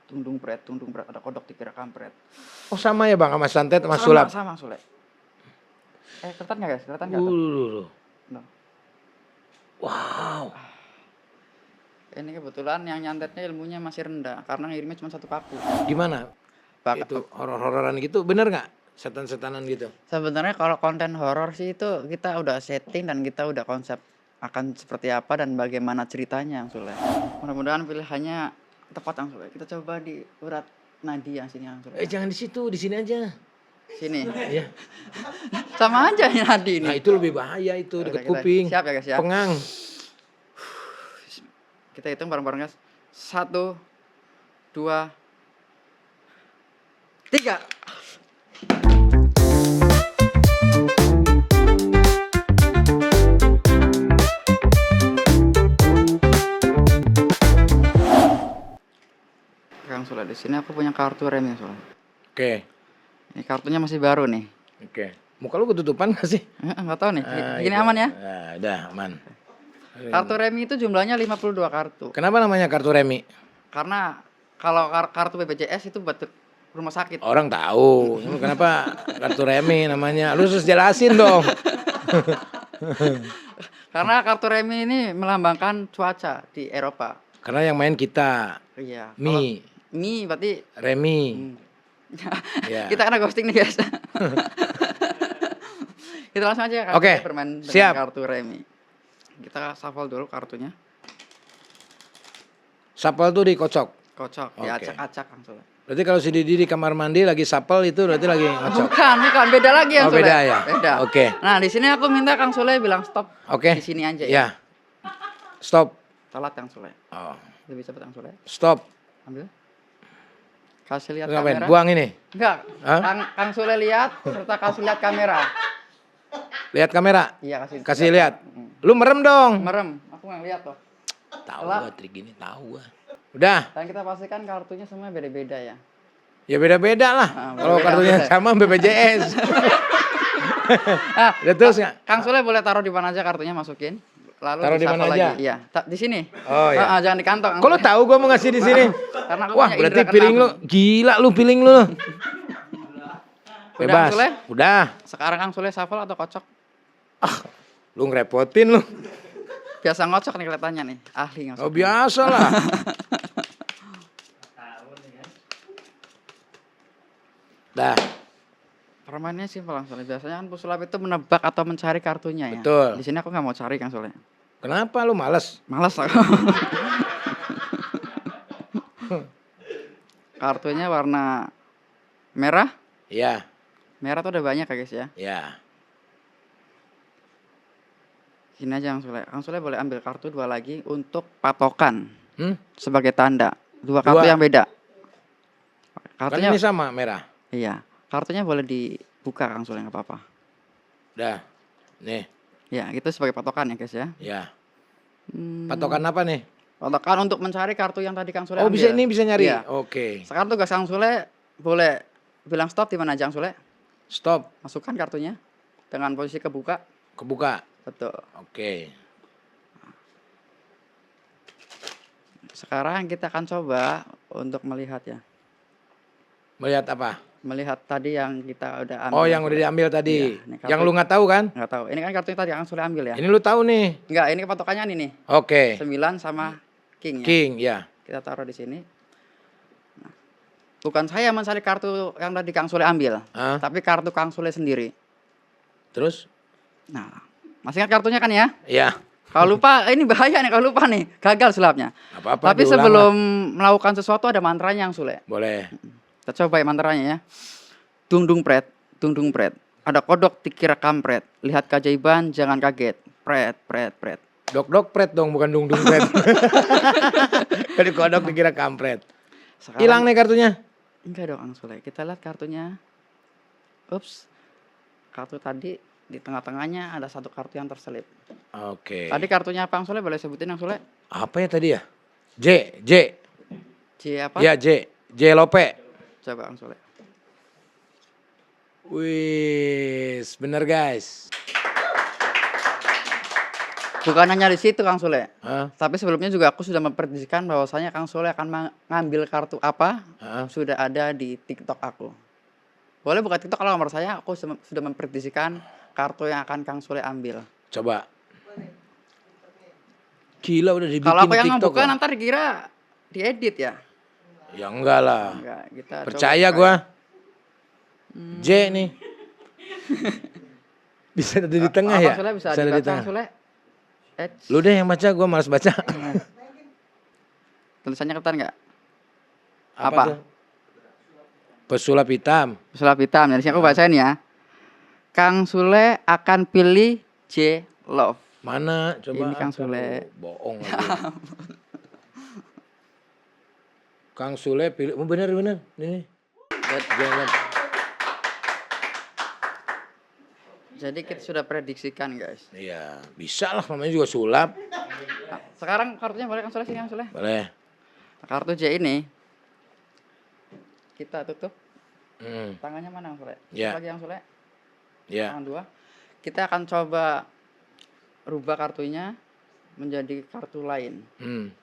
tung dung pret, ada kodok dikira kampret. Oh sama ya Bang, sama santet sama sulap. Sama Sule. Kelihatan nggak guys? Kelihatan nggak tuh? No. Wow. Ini kebetulan yang nyantetnya ilmunya masih rendah karena ngirimnya cuma 1 paku. Gimana? Itu horor-hororan gitu bener nggak? Setan-setanan gitu? Sebenarnya kalau konten horor sih itu kita udah setting dan kita udah konsep akan seperti apa dan bagaimana ceritanya Ang Sule. Mudah-mudahan pilihannya tepat Ang Sule. Kita coba di urat nadi yang sini Ang Sule. Jangan di situ, di sini aja. Sini. Iya. Sama aja ya nadi ini. Nah itu lebih bahaya itu, dekat kuping. Siap ya guys ya. Pengang. Kita hitung bareng-bareng guys. 1, 2, 3. Kang Sule, di sini aku punya kartu remi Sule. Oke. Ini kartunya masih baru nih. Oke. Muka lu ketutupan gak sih? Enggak tahu nih. Gini Itu. aman ya? Nah, udah aman. Kartu remi itu jumlahnya 52 kartu. Kenapa namanya kartu remi? Karena kalau kartu BPJS itu buat rumah sakit. Orang tahu. Kenapa kartu remi namanya? Lu harus jelasin dong. Karena kartu remi ini melambangkan cuaca di Eropa. Karena yang main kita. Iya. Mi. Mi berarti Remi. Ya. Kita kena ghosting nih guys. Kita langsung aja Oke, bermain dengan siap. kartu remi. Kita shuffle dulu kartunya. Sapel tuh dikocok. Kocok, Oke. diacak-acak langsung. Berarti kalau si Didi di kamar mandi lagi sapel itu berarti lagi ngocok. Bukan, beda lagi yang Sule. Beda ya? Beda. Oke. Nah, di sini aku minta Kang Sule bilang stop. Oke. Di sini aja ya. Ya. Stop. Telat Kang Sule. Oh. Lebih cepat Kang Sule. Stop. Ambil. Kasih lihat Terus ngapain? kamera. Buang ini. Enggak. Hah? Kang Sule lihat serta kasih lihat kamera. Lihat kamera. Iya, Kasih lihat. Lu merem dong. Merem. Aku nggak lihat tuh. Tahu Telat. gua trik ini, tahu gua. Udah. Dan kita pastikan kartunya semua beda-beda ya. Ya beda-beda lah. Kalau beda-beda. kartunya sama BPJS. Ah, Udah terus nggak? Kang Sule boleh taruh di mana aja kartunya masukin. Lalu Taruh di di-shuffle mana lagi. aja? Iya, di sini. Oh ya. Jangan di kantong. Kang Kok lu Sule. tahu gua mau ngasih di sini? Karena aku Wah, punya berarti indra piling lu keenam. gila lu piling lu. Udah, Bebas. Kang Sule? Udah. Sekarang Kang Sule shuffle atau kocok? Lu ngerepotin lu. Biasa ngocok nih kelihatannya nih. Ahli ngocok. Oh biasa lah. Dah. Permainnya simpel Kang Sule. Biasanya kan pesulap itu menebak atau mencari kartunya ya. Betul. Di sini aku nggak mau cari Kang Sule. Kenapa lu males? Malas aku. Kartunya warna merah. Iya. Merah tuh ada banyak ya guys ya. Ya. Gini aja Kang Sule. Kang Sule boleh ambil kartu 2 lagi untuk patokan sebagai tanda. 2 kartu Dua. yang beda. Kan Kartunya ini sama merah. iya. Kartunya boleh dibuka Kang Sule nggak apa-apa. Dah. Nih. Ya, itu sebagai patokan ya guys ya. Ya. Patokan apa nih? Patokan untuk mencari kartu yang tadi Kang Sule Oh, ambil. bisa ini bisa nyari. Iya. Oke. Sekarang tugas Kang Sule boleh bilang stop di mana aja Kang Sule. Stop. Masukkan kartunya dengan posisi kebuka. Kebuka. Betul. Oke. Sekarang kita akan coba untuk melihat ya. Melihat apa? Melihat tadi yang kita udah ambil. Oh, yang udah diambil tadi. Iya, ini Yang kartu- lu nggak tahu kan? Nggak tahu. Ini kan kartunya tadi Kang Sule ambil ya. Ini lu tahu nih. Enggak, ini patokannya nih. Oke. 9 sama king ya. King, ya. Kita taruh di sini. Nah, bukan saya mencari kartu yang tadi Kang Sule ambil, Hah? tapi kartu Kang Sule sendiri. Terus? Nah, masih ingat kartunya kan ya? Ya. Kalau lupa, ini bahaya nih kalau lupa nih, gagal sulapnya. Apa-apa. Tapi diulang sebelum lah. melakukan sesuatu ada mantranya Kang Sule. Boleh. Kita coba ya mantranya ya. Dung dung pret, ada kodok dikira kampret. Lihat keajaiban, jangan kaget. Pret, pret, pret. Dok pret dong, bukan dung pret. Dari kodok dikira kampret. Sekarang, Hilang nih kartunya. enggak dong Kang Sule. Kita lihat kartunya. Ups. Kartu tadi di tengah-tengahnya ada 1 kartu yang terselip. Oke. Tadi kartunya apa Kang Sule? Boleh sebutin Kang Sule? Apa ya tadi ya? J. C apa? Ya J. J Lope. Coba Kang Sule. Wih, bener guys. Bukan hanya di situ Kang Sule, Heeh, tapi sebelumnya juga aku sudah memprediksi bahwasanya Kang Sule akan ngambil kartu apa, heeh. sudah ada di TikTok aku. Boleh buka TikTok kalau nomor saya, aku sudah memprediksikan kartu yang akan Kang Sule ambil. Coba. Gila udah Kalau dibikin aku yang TikTok ngebuka loh. nanti dikira diedit ya? Ya enggak lah. Enggak, kita coba Percaya buka gua. ya. J nih. Bisa ada di tengah Kang ya? Sule bisa Bisa ada di dibaca Kang tengah. Sule? Lu deh yang baca, gua malas baca. Tulisannya kelihatan nggak? Apa Apa? tuh? Pesulap hitam. Pesulap hitam. Dari sini aku bacain ya. Kang Sule akan pilih J Love. Mana? Coba. Ini Kang Aduh, Sule. bohong lagi. Kang Sule pilih. Oh, bener. Nih. Jangan. Jadi kita sudah prediksikan guys. Iya, bisa lah namanya juga sulap. Nah, sekarang kartunya boleh Kang Sule sini Kang Sule. Boleh. Nah, kartu J ini kita tutup. Hmm. Tangannya mana Kang Sule? Ya. Lagi Kang Sule. Ya. Tangan dua. Kita akan coba rubah kartunya menjadi kartu lain. Hmm.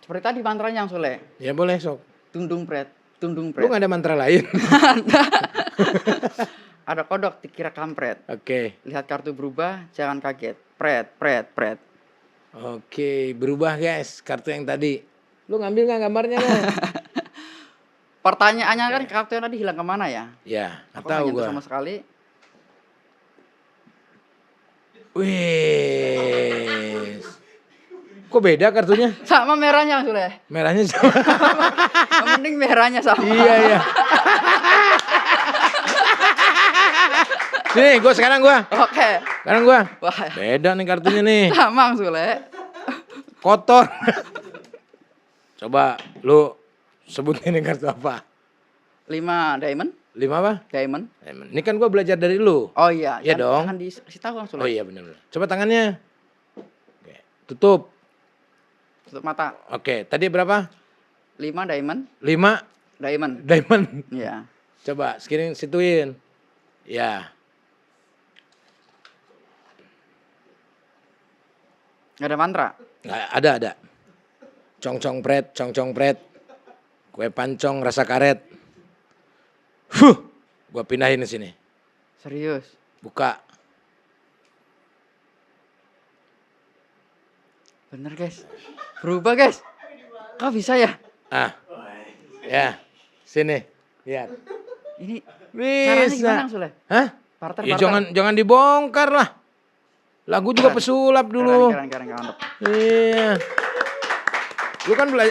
Seperti tadi mantranya Kang Sule. Ya boleh sok. Tundung pret, tundung Lu pret. gak ada mantra lain? Ada kodok dikira kampret. Oke. Lihat kartu berubah, jangan kaget. Pret. Oke, berubah guys kartu yang tadi. Lu ngambil nggak gambarnya lo? Pertanyaannya kan kartu yang tadi hilang kemana ya? Ya, nggak Aku tahu nggak nyentuh gua. sama sekali. Wih. Kok beda kartunya? Sama merahnya Kang Sule. Merahnya sama. Yang penting merahnya sama. Iya. Nih, sekarang gua. Oke. Sekarang gua. Wah, Beda nih kartunya nih. sama Kang Sule. Kotor. Coba lu sebutin ini kartu apa? 5 diamond. 5 apa? Diamond. Ini kan gua belajar dari lu. Oh iya, Iya dong. Jangan dikasih tahu Kang Sule. Oh iya benar. Coba tangannya. Oke, tutup. Tutup mata. Oke, tadi berapa? 5 diamond. 5 Diamond. diamond. Iya. Coba sekiring situin. Ya. Gak ada mantra. Nggak ada. Cong pret. Kue pancong rasa karet. Gua pindahin di sini. Serius. Buka. Bener guys. Berubah guys. Kok bisa ya? Ah. Ya. Sini. Lihat. Ini caranya gimana Bisa. Kang Sule? Hah? Parter. Ya jangan dibongkar lah. Lagu juga Keren. Pesulap dulu. Keren. Mantap. Iya.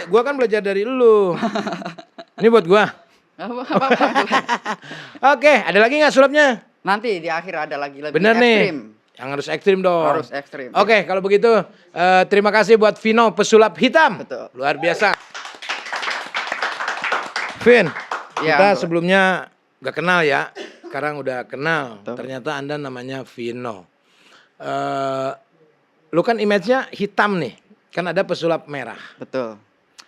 Gua kan belajar dari lu. Ini buat gua. Apa Kang Sule? Oke, ada lagi nggak sulapnya? Nanti di akhir ada lagi lebih Bener nih. ekstrim. Yang harus ekstrim dong. Harus ekstrim. Oke, kalau begitu terima kasih buat Vino Pesulap Hitam. Betul. Luar biasa. Vin, Iya, kita betul. sebelumnya nggak kenal ya. Sekarang udah kenal. Betul. Ternyata Anda namanya Vino. Lu kan image-nya hitam nih. Kan ada pesulap merah. Betul.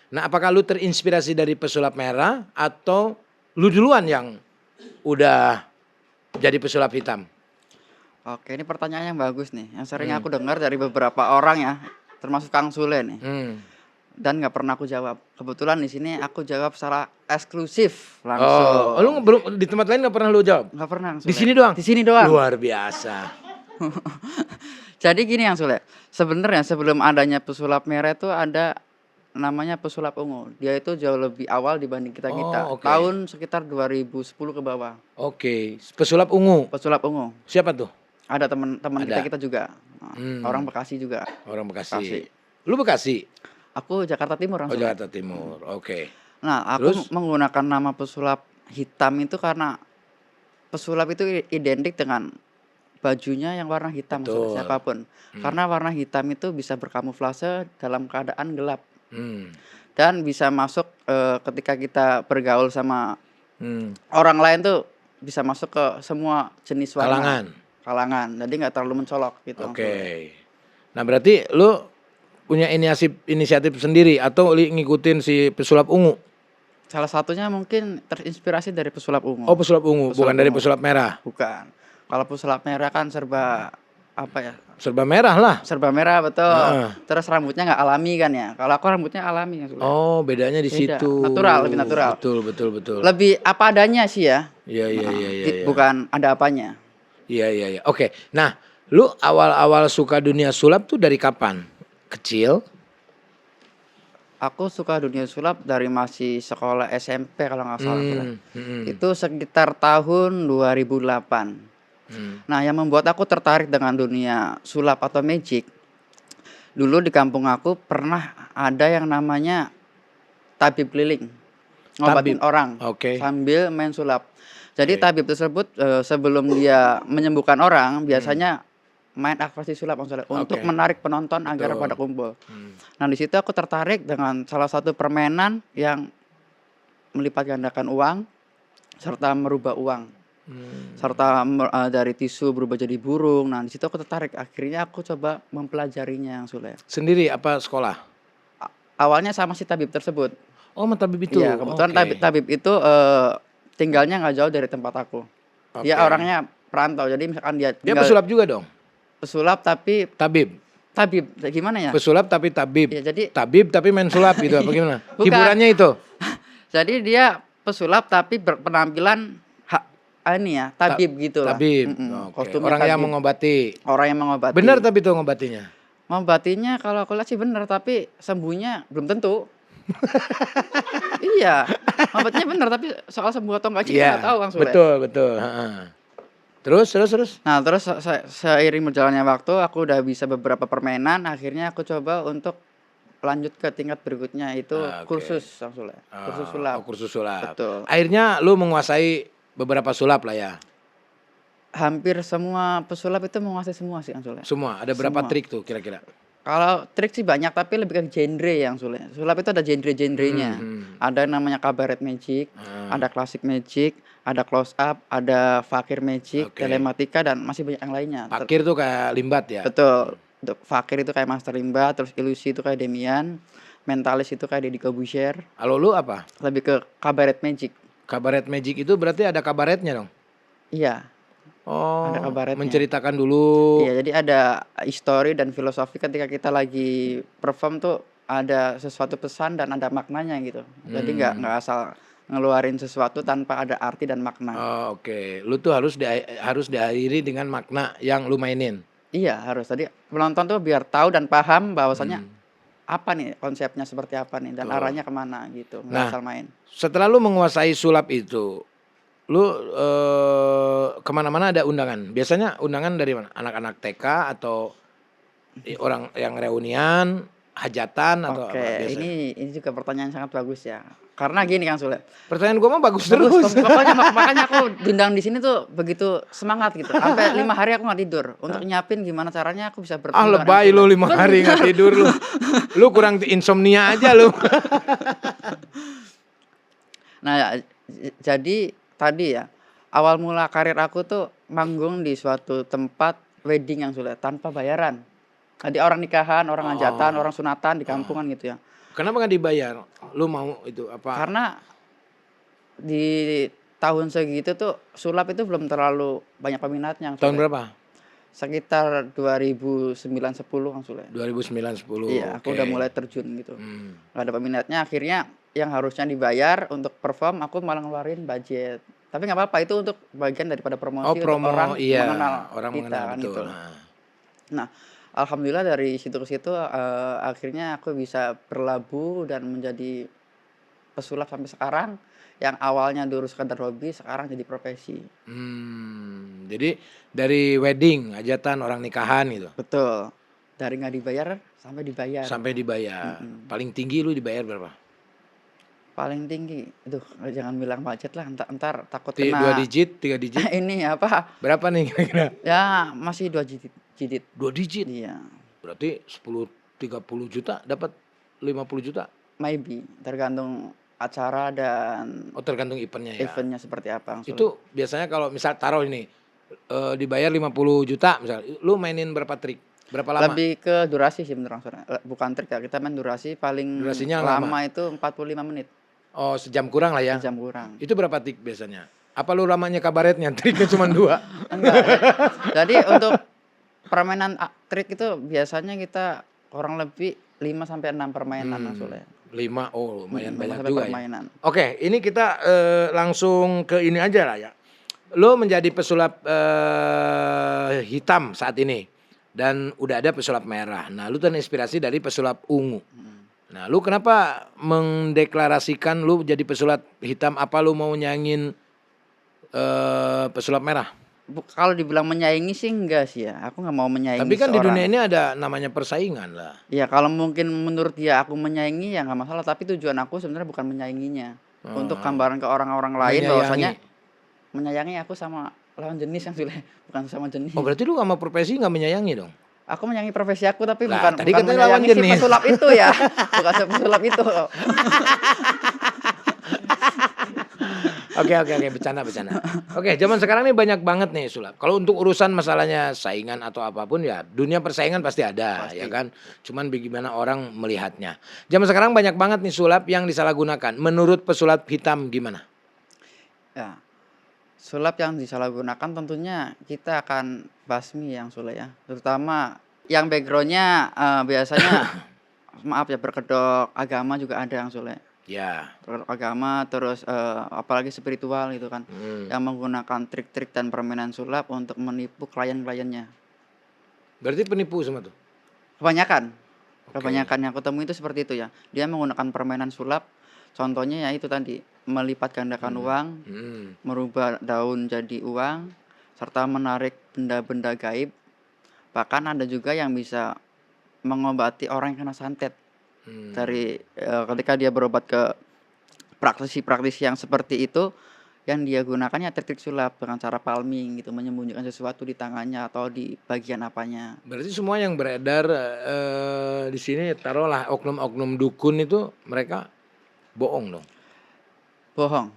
Nah, apakah lu terinspirasi dari pesulap merah atau lu duluan yang udah jadi pesulap hitam? Oke, ini pertanyaan yang bagus nih. Yang sering aku dengar dari beberapa orang ya, termasuk Kang Sule nih. Dan nggak pernah aku jawab. Kebetulan di sini aku jawab secara eksklusif langsung. Oh, lu belum di tempat lain nggak pernah lu jawab? Nggak pernah Kang Di Sule. sini doang? Di sini doang. Luar biasa. Jadi gini Kang Sule. Sebenarnya sebelum adanya pesulap merah itu ada namanya pesulap ungu. Dia itu jauh lebih awal dibanding kita-kita. Oh, oke. Tahun sekitar 2010 ke bawah. Oke, pesulap ungu. Pesulap ungu. Siapa tuh? Ada teman-teman Ada. kita juga. Nah, orang Bekasi juga. Orang Bekasi. Bekasi. Lu Bekasi? Aku Jakarta Timur Kang Oh, Sule. Jakarta Timur. Oke. Nah, aku Terus? menggunakan nama pesulap hitam itu karena pesulap itu identik dengan bajunya yang warna hitam Betul. siapapun. Karena warna hitam itu bisa berkamuflase dalam keadaan gelap Hmm. dan bisa masuk ketika kita bergaul sama Hmm. orang lain tuh bisa masuk ke semua jenis warna. Kalangan. Kalangan. Jadi nggak terlalu mencolok gitu. Oke. Nah, berarti lu punya inisiatif sendiri atau ngikutin si pesulap ungu? Salah satunya mungkin terinspirasi dari pesulap ungu. Oh, pesulap ungu, Pesulap bukan dari ungu. pesulap merah. Bukan. Kalau pesulap merah kan serba apa ya, Serba merah lah. serba merah betul. Heeh. Terus rambutnya nggak alami kan ya. Kalau aku rambutnya alami Kang Sule. Oh, bedanya di Beda, situ. natural, lebih natural. Betul, betul, betul. Lebih apa adanya sih ya. Iya, iya, iya, iya, iya. Bukan ada apanya. Iya, iya, iya. Oke. Nah, lu awal-awal suka dunia sulap tuh dari kapan? Kecil? Aku suka dunia sulap dari masih sekolah SMP kalau nggak salah Sule. Hmm. Itu sekitar tahun 2008. Hmm. Nah, yang membuat aku tertarik dengan dunia sulap atau magic, dulu di kampung aku pernah ada yang namanya tabib keliling, ngobatin Tabib. orang Oke. sambil main sulap. Jadi Oke. tabib tersebut sebelum dia menyembuhkan orang biasanya main atraksi sulap Bang Soleh, untuk Oke. menarik penonton agar Betul. pada kumpul. Hmm. Nah, di situ aku tertarik dengan salah satu permainan yang melipat gandakan uang serta merubah uang. Serta dari tisu berubah jadi burung. Nah, di situ aku tertarik. Akhirnya aku coba mempelajarinya Yang Sule. Sendiri apa sekolah? Awalnya sama si tabib tersebut. Oh, sama tabib itu. Iya, kebetulan Oke. tabib itu tinggalnya nggak jauh dari tempat aku. Dia Oke. orangnya perantau. Jadi misalkan dia Dia tinggal pesulap juga dong? pesulap tapi Tabib. tabib. Gimana ya? Pesulap tapi tabib. Ya, jadi Tabib tapi main sulap gitu apa gimana? Bukan. Hiburannya itu. jadi dia pesulap tapi berpenampilan ini ya, tabib gitu lah. Tabib. Oke. Kostumnya Orang yang tabib. mengobati. Orang yang mengobati. Benar tapi itu ngobatinya. Ngobatinya kalau aku lihat sih bener, tapi sembuhnya belum tentu. Iya, ngobatnya bener, tapi soal sembuh atau enggak kita Iya. nggak tahu Kang Sule. Betul, betul. Heeh. Terus. Nah, terus seiring berjalannya waktu, aku udah bisa beberapa permainan, akhirnya aku coba untuk lanjut ke tingkat berikutnya, itu Oke. kursus Kang Sule. Kursus sulap. Oh, kursus sulap. Betul. Akhirnya lu menguasai beberapa sulap lah ya. Hampir semua pesulap itu menguasai semua sih Kang Sule. Semua. Ada berapa Semua. trik tuh kira-kira? Kalau trik sih banyak, tapi lebih ke genre yang Sule. Sulap itu ada genre-genrenya. Ada yang namanya kabaret magic, ada klasik magic, ada close up, ada fakir magic, Oke. telematika, dan masih banyak yang lainnya. Fakir tuh kayak limbat ya. Betul. Untuk fakir itu kayak Master Limba, terus ilusi itu kayak Demian, mentalis itu kayak Deddy Corbuzier, Kalau lu apa? lebih ke kabaret magic. Kabaret magic itu berarti ada kabaretnya dong. Iya, Oh, ada kabaretnya. menceritakan dulu. Iya, jadi ada histori dan filosofi ketika kita lagi perform tuh ada sesuatu pesan dan ada maknanya gitu. Jadi nggak asal ngeluarin sesuatu tanpa ada arti dan makna. Oh, oke. Lu tuh harus diakhiri dengan makna yang lu mainin. Iya, harus. Tadi penonton tuh biar tahu dan paham bahwasannya apa nih konsepnya seperti apa nih dan Betul. arahnya kemana gitu. Nggak Nah, asal main. Setelah lu menguasai sulap itu, lu kemana-mana ada undangan. Biasanya undangan dari mana? Anak-anak TK atau orang yang reunian, hajatan atau Oke, apa biasanya? ini juga pertanyaan sangat bagus ya. Karena gini Kang Sule. Pertanyaan gua mah bagus Bagus, terus. makanya aku diundang di sini tuh begitu semangat gitu. Sampai 5 hari aku nggak tidur untuk nyiapin gimana caranya aku bisa bertemu Ah, dengan lebay MC. lu 5 hari nggak tidur lu. Lu kurang insomnia aja lu. Nah, jadi tadi ya, awal mula karir aku tuh manggung di suatu tempat wedding yang sulit tanpa bayaran. Jadi orang nikahan, orang hajatan, orang sunatan di kampungan gitu ya. Kenapa nggak dibayar? Lu mau itu apa? Karena di tahun segitu tuh sulap itu belum terlalu banyak peminatnya. Kang Tahun Sule. berapa? Sekitar 2009-10 Kang Sule. 2009-10. Iya, aku Oke. udah mulai terjun gitu. Hmm. Gak ada peminatnya, akhirnya yang harusnya dibayar untuk perform aku malah ngeluarin budget. Tapi nggak apa-apa, itu untuk bagian daripada promosi Oh, untuk promo, orang iya. mengenal Orang kita mengenal kan betul. gitu. Nah. Nah, alhamdulillah dari situ ke situ akhirnya aku bisa berlabuh dan menjadi pesulap sampai sekarang. Yang awalnya dulu sekedar hobi, sekarang jadi profesi. Jadi dari wedding, hajatan, orang nikahan gitu. Betul. Dari nggak dibayar sampai dibayar. Sampai dibayar. Paling tinggi lu dibayar berapa? Paling tinggi, aduh jangan bilang budget lah, entar takut 2 kena digit, 3 digit. ini apa? Berapa nih kira-kira? Ya masih 2 digit. 2 digit. Iya, Berarti 30 juta dapat 50 juta. maybe tergantung acara dan Oh, tergantung eventnya ya. eventnya seperti apa. Langsung. Itu biasanya kalau misal taruh ini dibayar 50 juta misal, lu mainin berapa trik? Berapa lama? Lebih ke durasi sih menurut langsung. Bukan trik ya, kita main durasi paling Durasinya lama lama? itu 45 menit, Oh, sejam kurang lah ya. jam kurang. Itu berapa trik biasanya? Apa lu lamanya kabaretnya? Triknya cuma 2. Enggak. Jadi untuk permainan trik itu biasanya kita kurang lebih 5 sampai 6 permainan Bang Sule. 5, oh lumayan 5 banyak sampai juga ya. permainan. Oke, ini kita langsung ke ini aja lah ya. Lo menjadi pesulap hitam saat ini dan udah ada pesulap merah. Nah, lu terinspirasi dari pesulap ungu. Nah, lu kenapa mendeklarasikan lu jadi pesulap hitam? Apa lu mau nyanyiin pesulap merah? Kalau dibilang menyaingi sih enggak sih ya, aku nggak mau menyaingi Tapi kan di dunia seorang. ini ada namanya persaingan lah. Ya kalau mungkin menurut dia aku menyaingi ya nggak masalah, tapi tujuan aku sebenarnya bukan menyainginya. Untuk gambaran ke orang-orang lain bahwasanya Menyayangi. menyayangi aku sama lawan jenis yang sudah bukan sama jenis. Oh, berarti lu sama profesi nggak menyayangi dong? Aku menyayangi profesi aku tapi Lah, bukan tadi bukan katanya lawan menyayangi si jenis. pesulap itu ya. Bukan si pesulap itu. Oke, bercanda. Oke, zaman sekarang ini banyak banget nih sulap. Kalau untuk urusan masalahnya saingan atau apapun ya dunia persaingan pasti ada, Pasti. ya kan. Cuman bagaimana orang melihatnya. Zaman sekarang banyak banget nih sulap yang disalahgunakan. Menurut pesulap hitam gimana? Ya. Sulap yang disalahgunakan tentunya kita akan basmi yang Sule ya. Terutama yang backgroundnya biasanya maaf ya berkedok agama juga ada yang Sule. Ya. Berkedok agama terus apalagi spiritual gitu kan. Yang menggunakan trik-trik dan permainan sulap untuk menipu klien-kliennya. Berarti penipu semua tuh. Kebanyakan. Oke. Kebanyakan yang aku temui itu seperti itu ya. Dia menggunakan permainan sulap. Contohnya ya itu tadi melipat gandakan uang, merubah daun jadi uang, serta menarik benda-benda gaib. Bahkan ada juga yang bisa mengobati orang yang kena santet. Dari ketika dia berobat ke praktisi-praktisi yang seperti itu, yang dia gunakannya trik-trik sulap dengan cara palming gitu, menyembunyikan sesuatu di tangannya atau di bagian apanya. Berarti semua yang beredar di sini taruhlah oknum-oknum dukun itu mereka bohong dong. Bohong,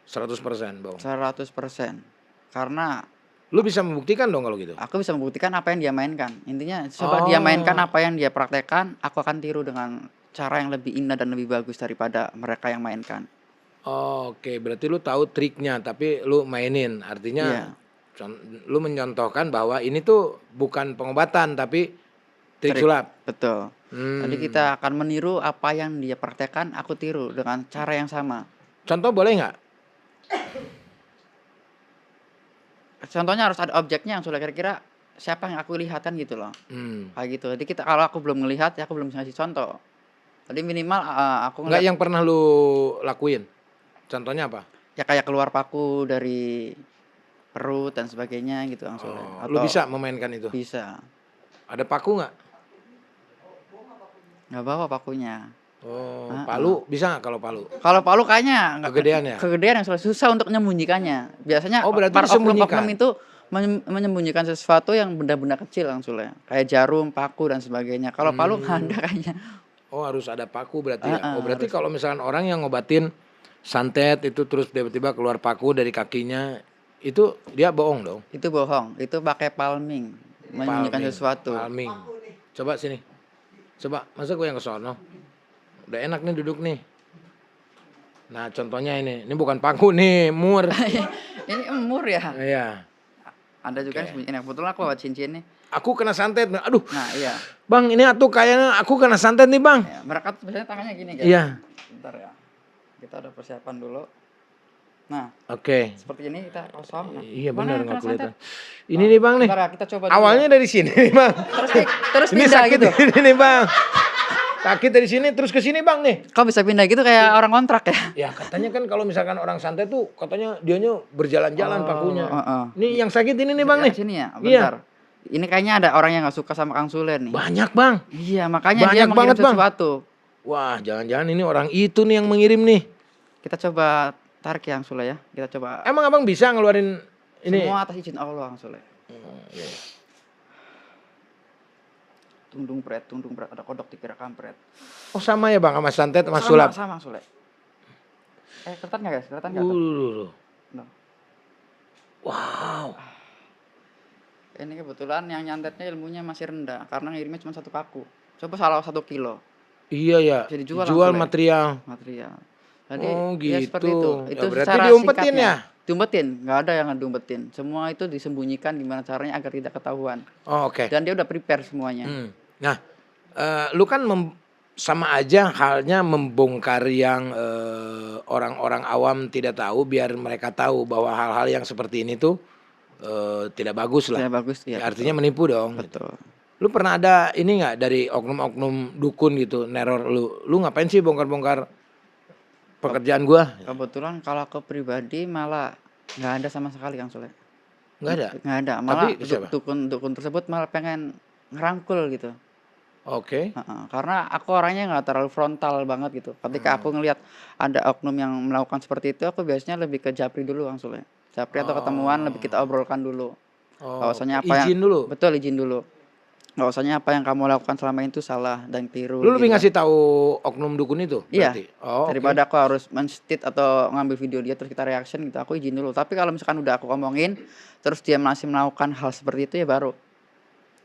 100% bohong. 100%. Karena Lu bisa membuktikan dong kalau gitu. aku bisa membuktikan apa yang dia mainkan. Intinya coba dia mainkan apa yang dia praktekkan, aku akan tiru dengan cara yang lebih indah dan lebih bagus daripada mereka yang mainkan. Oke, berarti lu tahu triknya tapi lu mainin. Artinya Iya. lu mencontohkan bahwa ini tuh bukan pengobatan tapi trik Trik. sulap. Betul. Jadi kita akan meniru apa yang dia praktekkan, aku tiru dengan cara yang sama. Contoh boleh nggak? Contohnya harus ada objeknya yang sudah kira-kira siapa yang aku lihatan gitu loh. Kayak gitu. Jadi kita kalau aku belum ngelihat ya aku belum bisa ngasih contoh. Jadi minimal aku Nggak ngeliat yang pernah lu lakuin. Contohnya apa? ya kayak keluar paku dari perut dan sebagainya gitu langsung. Oh, lu bisa memainkan itu. Bisa. Ada paku nggak? Nggak bawa pakunya. Oh, palu bisa nggak kalau palu? Kalau palu kayaknya nggak Kegedean ya? kegedean yang susah untuk menyembunyikannya. Biasanya Oh, berarti para disembunyikan. oknum-oknum itu menyembunyikan sesuatu yang benda-benda kecil langsung ya. Kayak jarum, paku dan sebagainya. Kalau palu nggak ada kayaknya. Oh, harus ada paku berarti ya. Oh, berarti harus. kalau misalkan orang yang ngobatin santet itu terus tiba-tiba keluar paku dari kakinya, itu dia bohong dong. Itu bohong. Itu pakai palming, menyembunyikan sesuatu. Palming. Coba sini. Coba, masa gue yang ke sono? Udah enak nih duduk nih. Nah, contohnya ini bukan paku nih, mur. Ini emur ya. Iya. Ada juga yang sembunyiin. Kebetulan aku bawa cincin nih. Aku kena santet. Aduh. Nah, iya. Bang, ini atuh kayaknya aku kena santet nih, Bang. Ya, mereka tuh biasanya tangannya gini guys. Iya. Bentar ya. Kita udah persiapan dulu. Nah, Oke. seperti ini kita kosong. Nah, Iya mana benar yang nggak kena santet? kelihatan. Ini nih, Bang nih. Bentar ya, kita coba dulu Awalnya ya. dari sini nih, Bang. terus Ini pindah sakit gitu. ini nih, Bang. Sakit dari sini terus ke sini, Bang nih. Kok bisa pindah gitu kayak orang kontrak ya? Ya katanya kan kalau misalkan orang santet tuh katanya dianya berjalan-jalan pakunya. heeh. Ini yang sakit ini nih, Bang nih. Sini ya, Iya. bentar. Ini kayaknya ada orang yang nggak suka sama Kang Sule nih. Banyak, Bang. Iya, makanya dia Banyak mengirim banget, Bang. sesuatu. Wah, jangan-jangan ini orang itu nih yang mengirim nih. Kita coba tarik ya Kang Sule ya. Kita coba. Emang Abang bisa ngeluarin ini? Semua atas izin Allah Kang Sule. Iya. Tundung pret, ada kodok dikira kampret. Oh, sama ya, Bang, sama santet sama sulap. Sama Sule. Kelihatan nggak guys? Kelihatan nggak? Duh. Nah. Wow. Ini kebetulan yang nyantetnya ilmunya masih rendah karena ngirimnya cuma 1 paku. Coba salah 1 kilo Iya ya. Bisa dijual Jual langsung ya? material. material. Jadi Oh, ya gitu. seperti itu. Ya, Itu berarti secara diumpetin singkatnya. ya? Diumpetin, nggak ada yang ngediumpetin. Semua itu disembunyikan gimana caranya agar tidak ketahuan. Oh, oke. Dan dia udah prepare semuanya. Nah, lu kan sama aja halnya membongkar yang, orang-orang awam tidak tahu biar mereka tahu bahwa hal-hal yang seperti ini tuh, tidak bagus lah. Tidak bagus, ya Ya betul. artinya menipu dong gitu. Betul. Lu pernah ada ini nggak dari oknum-oknum dukun gitu neror lu? Lu ngapain sih bongkar-bongkar pekerjaan gua? Kebetulan kalau aku pribadi malah nggak ada sama sekali Kang Sule. Nggak ada? Nggak ada, Tapi malah ke siapa? dukun tersebut malah pengen ngerangkul gitu. Oke. Heeh, karena aku orangnya nggak terlalu frontal banget gitu. Ketika aku ngelihat ada oknum yang melakukan seperti itu, aku biasanya lebih ke japri dulu Kang Sule. Japri atau ketemuan lebih kita Oh. obrolkan dulu. Oh, oke. Bahwasanya apa yang Izin dulu? betul, izin dulu. Bahwasanya apa yang kamu lakukan selama itu salah dan keliru Lu gitu lebih kan. ngasih tahu oknum dukun itu Iya, berarti? Oh, oke. daripada aku harus men-state atau ngambil video dia terus kita reaction gitu, aku izin dulu. Tapi kalau misalkan udah aku omongin, terus dia masih melakukan hal seperti itu ya baru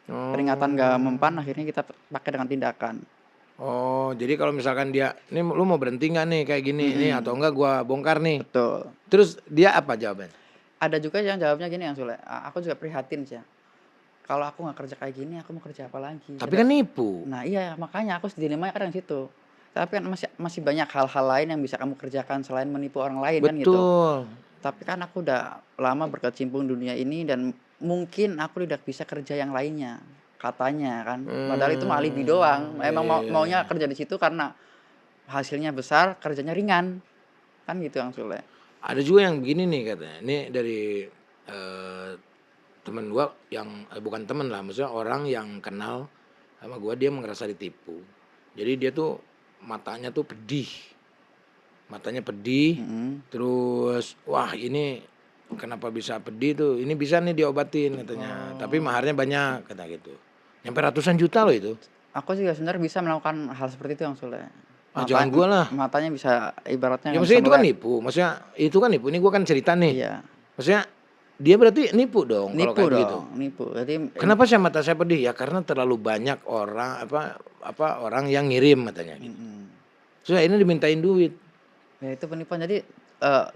peringatan nggak Oh. mempan, akhirnya kita pakai dengan tindakan. Oh, jadi kalau misalkan dia, "Nih lu mau berhenti nggak nih kayak gini nih atau Mhm, enggak gua bongkar nih." betul. Terus dia apa jawabannya? Ada juga yang jawabnya gini yang Sule, aku juga prihatin sih ya, kalau aku nggak kerja kayak gini, aku mau kerja apa lagi? Tapi kan nipu. Nah iya, makanya aku dilemanya kadang situ. Tapi kan masih masih banyak hal-hal lain yang bisa kamu kerjakan selain menipu orang lain kan gitu. Betul. Tapi kan aku udah lama berkecimpung dunia ini dan mungkin aku tidak bisa kerja yang lainnya, katanya kan. Padahal itu mah alibi doang, emang maunya Iya. kerja di situ karena hasilnya besar, kerjanya ringan, kan gitu yang Sule. Ada juga yang begini nih katanya, ini dari, temen gua yang bukan temen lah, maksudnya orang yang kenal sama gua, dia ngerasa ditipu. Jadi dia tuh matanya tuh pedih, matanya pedih, Mhm. terus, "Wah ini kenapa bisa pedih tuh, ini bisa nih diobatin," katanya, "tapi Oh, maharnya banyak," kata gitu. Nyampe ratusan juta loh itu. aku juga sebenarnya bisa melakukan hal seperti itu yang Sule. Ah, jangan gua lah. Matanya bisa ibaratnya Ya nggak bisa maksudnya itu kan melek. nipu, maksudnya itu kan nipu, ini gua kan cerita nih. Iya, Maksudnya dia berarti nipu dong kalau nipu kayak begitu. dong, nipu. Jadi Kenapa mata saya pedih? Ya karena terlalu banyak orang orang yang ngirim katanya gitu. mhm. Terus akhirnya dimintain duit. Ya itu penipuan. Jadi,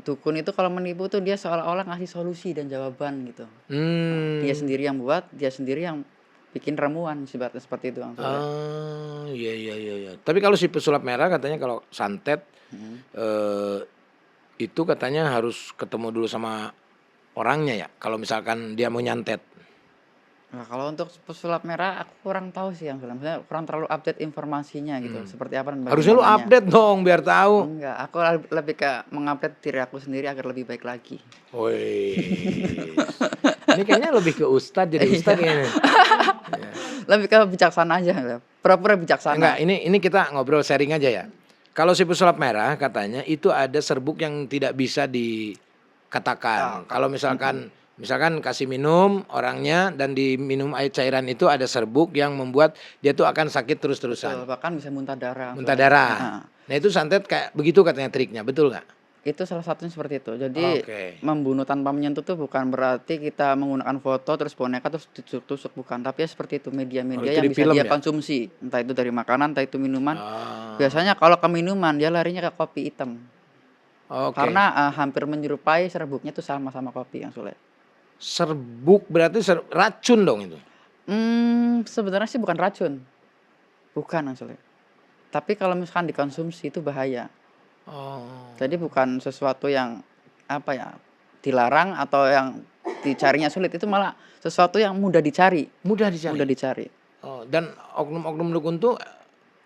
dukun itu kalau menipu tuh dia seolah-olah ngasih solusi dan jawaban gitu. Dia Hmm. sendiri yang buat, dia sendiri yang bikin ramuan ibaratnya seperti itu Kang Sule. Ah, iya iya iya iya. Tapi kalau si pesulap merah katanya kalau santet, Mhm. eee, itu katanya harus ketemu dulu sama orangnya ya, kalau misalkan dia mau nyantet? Nah kalau untuk pesulap merah aku kurang tahu sih yang Sule, maksudnya kurang terlalu update informasinya gitu, seperti apa dan Harusnya lu bagaimananya. update dong biar tahu. Enggak, aku lebih ke meng-update diri aku sendiri agar lebih baik lagi. Wis. Ini kayaknya lebih ke ustad, jadi ustad Iya, kayaknya. Iya. lebih ke bijaksana aja, pura-pura Enggak, bijaksana. ini kita ngobrol sharing aja ya. Kalau si pesulap merah katanya itu ada serbuk yang tidak bisa Ah, dikatakan. Kalau mhm. misalkan kasih minum orangnya dan diminum air cairan itu ada serbuk yang membuat dia tuh akan sakit Betul, terus-terusan, bahkan bisa muntah darah muntah Sule. darah. Heeh. Nah itu santet kayak begitu katanya triknya, betul nggak? Itu salah satunya seperti itu. Jadi, Oke. membunuh tanpa menyentuh tuh bukan berarti kita menggunakan foto, terus boneka, terus ditusuk-tusuk, bukan. Tapi ya seperti itu, Oh media-media itu yang di bisa film dia ya? konsumsi. Entah itu dari makanan, entah itu minuman. Oh, Biasanya kalau ke minuman, dia larinya ke kopi hitam. oke. Karena, hampir menyerupai serbuknya itu sama kopi yang Sule. Serbuk berarti racun dong itu? Sebenarnya sih bukan racun, bukan yang Sule. Tapi kalau misalkan dikonsumsi itu bahaya. Oh, Jadi bukan sesuatu yang, apa ya, dilarang atau yang dicarinya sulit, itu malah sesuatu yang mudah dicari mudah mudah dicari? dicari. Oh, dan oknum-oknum dukun tuh,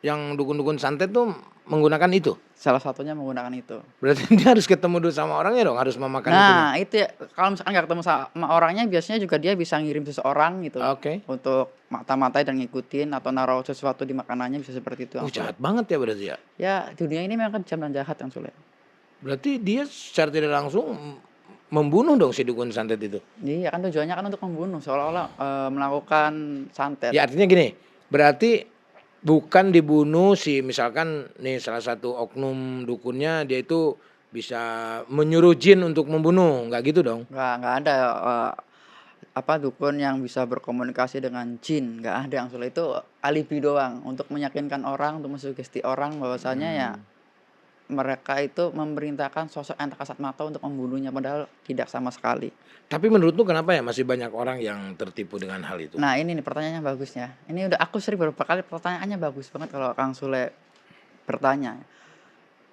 yang dukun-dukun santet tuh menggunakan itu? Salah satunya menggunakan itu. Berarti dia harus ketemu dulu sama orangnya dong, harus memakan itunya? Nah, itu ya, kalau misalkan nggak ketemu sama orangnya biasanya juga dia bisa ngirim seseorang gitu, Oke. untuk mata-matai dan ngikutin atau naruh sesuatu di makanannya bisa seperti itu, Kang Sule. Jahat banget ya berarti ya? Ya, dunia ini memang kejam dan jahat, Kang Sule. Berarti dia secara tidak langsung membunuh dong si dukun santet itu? Iya, kan tujuannya kan untuk membunuh, seolah-olah, melakukan santet. Ya artinya gini, berarti bukan dibunuh si misalkan nih salah satu oknum dukunnya dia itu bisa menyuruh jin untuk membunuh, nggak gitu dong? Nggak ada, dukun yang bisa berkomunikasi dengan jin, nggak ada yang Sule, itu alibi doang untuk meyakinkan orang, untuk mensugesti orang bahwasanya ya Mmm. mereka itu memerintahkan sosok yang tak kasat mata untuk membunuhnya, padahal tidak sama sekali. Tapi menurut lu kenapa ya masih banyak orang yang tertipu dengan hal itu? Nah ini nih pertanyaannya bagusnya. Ini udah aku sering beberapa kali pertanyaannya bagus banget kalau Kang Sule bertanya.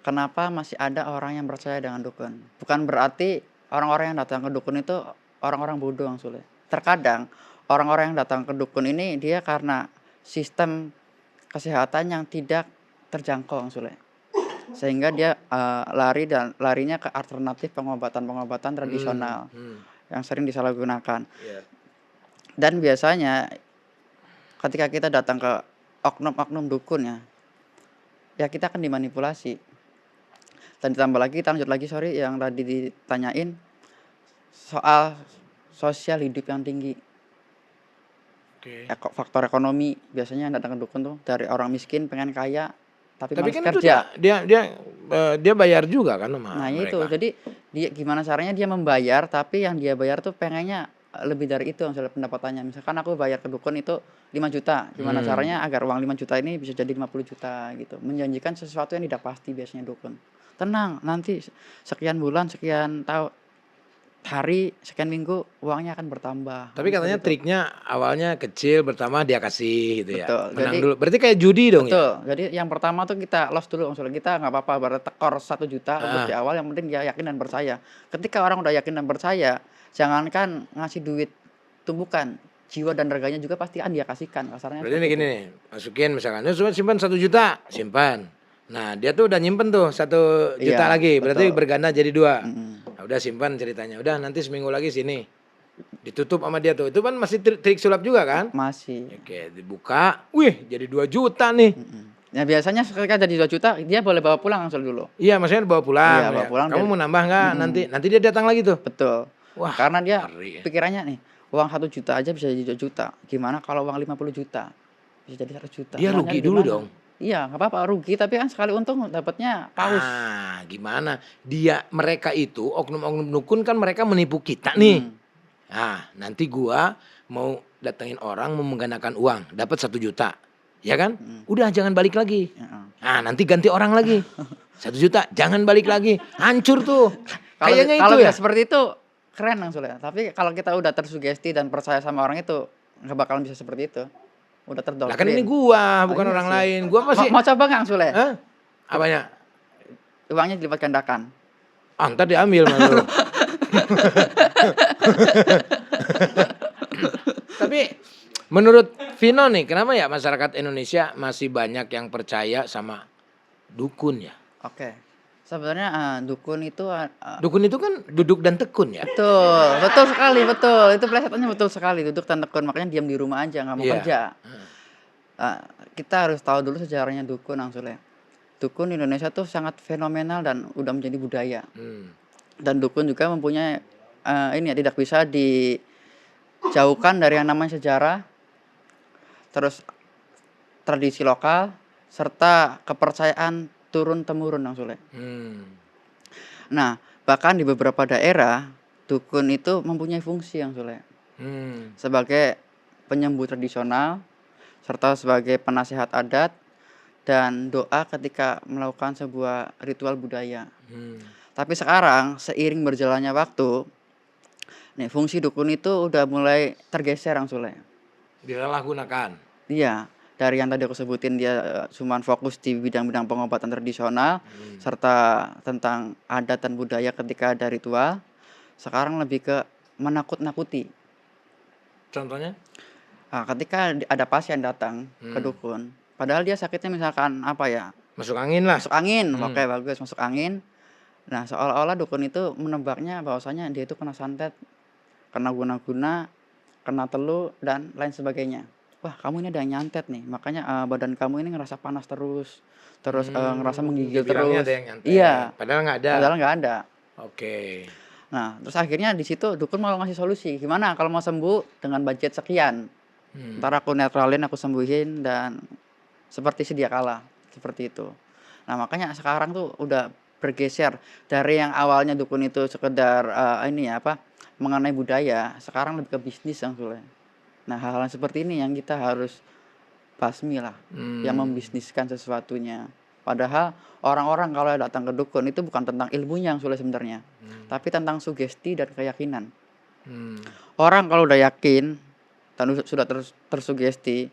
Kenapa masih ada orang yang percaya dengan dukun? Bukan berarti orang-orang yang datang ke dukun itu orang-orang bodoh Kang Sule. Terkadang orang-orang yang datang ke dukun ini dia karena sistem kesehatan yang tidak terjangkau Kang Sule. Sehingga dia larinya ke alternatif pengobatan-pengobatan Hmm, tradisional hmm, yang sering disalahgunakan. iya. Dan biasanya ketika kita datang ke oknum-oknum dukun ya kita akan dimanipulasi. Dan ditambah lagi kita lanjut lagi sorry yang tadi ditanyain soal sosial hidup yang tinggi, Oke. faktor ekonomi. Biasanya yang datang ke dukun tuh dari orang miskin pengen kaya tapi Tapi malas kan itu dia kerja. dia dia, dia bayar juga kan sama Nah itu, mereka? jadi dia gimana caranya dia membayar, tapi yang dia bayar tuh pengennya, lebih dari itu misalnya pendapatannya. Misalkan aku bayar ke dukun itu 5 juta, gimana Hmm. caranya agar uang 5 juta ini bisa jadi 50 juta gitu. Menjanjikan sesuatu yang tidak pasti biasanya dukun. Tenang, nanti sekian bulan, sekian hari, sekian minggu uangnya akan bertambah, Tapi seperti katanya itu. triknya awalnya kecil, pertama dia kasih gitu ya, Betul, menang jadi dulu. Berarti kayak judi dong ya? betul, jadi yang pertama tuh kita loss dulu maksudnya kita nggak apa-apa ibaratnya tekor 1 juta untuk Heeh. di awal yang penting dia yakin dan percaya. Ketika orang udah yakin dan percaya, jangankan ngasih duit tumbukan, jiwa dan raganya juga pasti akan dia kasihkan, kasarnya Berarti ini seperti itu. gini nih, masukin misalkan, "Ya sudah simpan 1 juta," simpan. Nah, dia tuh udah nyimpen tuh 1 juta Iya, lagi, berarti betul, berganda jadi 2. mhm, Nah, udah simpan ceritanya, udah nanti seminggu lagi sini, ditutup sama dia tuh. Itu kan masih trik sulap juga kan? masih, Oke, dibuka, wih jadi 2 juta nih. mhm. Nah biasanya ketika jadi 2 juta dia boleh bawa pulang Ansel dulu. Iya, maksudnya bawa pulang Iya bawa ya. pulang "Kamu dan mau nambah nggak?" Nanti mhm. nanti dia datang lagi tuh. Betul. Wah, Karena dia ngeri ya. pikirannya nih, uang 1 juta aja bisa jadi 2 juta, gimana kalau uang 50 juta bisa jadi 1 juta, Dia uangnya rugi dari dulu mana? dong. Iya, nggak apa-apa rugi, tapi kan sekali untung dapatnya paus. Gimana, mereka itu oknum-oknum dukun kan mereka menipu kita nih. Mhm, Nah, nanti gua mau datengin orang mau menggandakan uang, dapat 1 juta, ya kan? mhm, Udah jangan balik lagi. heeh. Nah, nanti ganti orang lagi, 1 juta, jangan balik lagi. Hancur tuh. Kalau Kayaknya kalau itu bisa ya? seperti itu keren Kang Sule, tapi kalau kita udah tersugesti dan percaya sama orang itu, nggak bakalan bisa seperti itu, udah Lah kan ini terdoktrin. gua, Oh bukan iya orang sih. lain. Gua Mau pasti mau coba Kang Sule? hah? Kit Apanya? uangnya dilipat gandakan. Ah, entar diambil sama lu. Tapi menurut Vino nih, kenapa ya masyarakat Indonesia masih banyak yang percaya sama dukun ya? Oke. Sebenarnya, dukun itu, Dukun itu kan duduk dan tekun ya? betul, betul sekali, betul. Itu plesetannya betul sekali, duduk dan tekun, makanya diam di rumah aja, nggak mau Iya. kerja. Eee, kita harus tahu dulu sejarahnya dukun, Kang Sule. Dukun di Indonesia tuh sangat fenomenal dan udah menjadi budaya. Hmm. Dan dukun juga mempunyai, ini ya, tidak bisa dijauhkan dari yang namanya sejarah, terus tradisi lokal, serta kepercayaan turun-temurun, Kang Sule. Hmm. Nah, bahkan di beberapa daerah, dukun itu mempunyai fungsi, Kang Sule. Hmm. Sebagai penyembuh tradisional, serta sebagai penasehat adat dan doa ketika melakukan sebuah ritual budaya. Hmm. Tapi sekarang seiring berjalannya waktu, nih fungsi dukun itu udah mulai tergeser Kang Sule. Disalahgunakan. Iya, dari yang tadi aku sebutin dia, cuman fokus di bidang-bidang pengobatan tradisional, Hmm. serta tentang adat dan budaya ketika ada ritual, sekarang lebih ke menakut-nakuti. Contohnya? Ketika ada pasien datang ke Hmm. dukun, padahal dia sakitnya misalkan apa ya, Masuk angin lah. masuk angin, oke Hmm. bagus, masuk angin. Nah, seolah-olah dukun itu menebaknya bahwasanya dia itu kena santet, kena guna-guna, kena telu, dan lain sebagainya. Wah, kamu ini ada yang nyantet nih, makanya, badan kamu ini ngerasa panas terus, ngerasa menggigil Dibilangnya ada terus. yang nyantet, Iya, padahal nggak ada. padahal nggak ada. Oke. Nah, terus akhirnya di situ dukun mau ngasih solusi, "Gimana kalau mau sembuh dengan budget sekian? Hmm. Entar aku netralin, aku sembuhin dan seperti sedia kala." Seperti itu. Nah, makanya sekarang tuh udah bergeser dari yang awalnya dukun itu sekedar, ini ya, apa, mengenai budaya, sekarang lebih ke bisnis Kang Sule. Nah, hal-hal seperti ini yang kita harus basmi lah, yang Hmm. membisniskan sesuatunya. Padahal orang-orang kalau datang ke dukun itu bukan tentang ilmunya yang sulit sebenarnya, tapi tentang sugesti dan keyakinan. Mmm. Orang kalau udah yakin dan sudah tersugesti,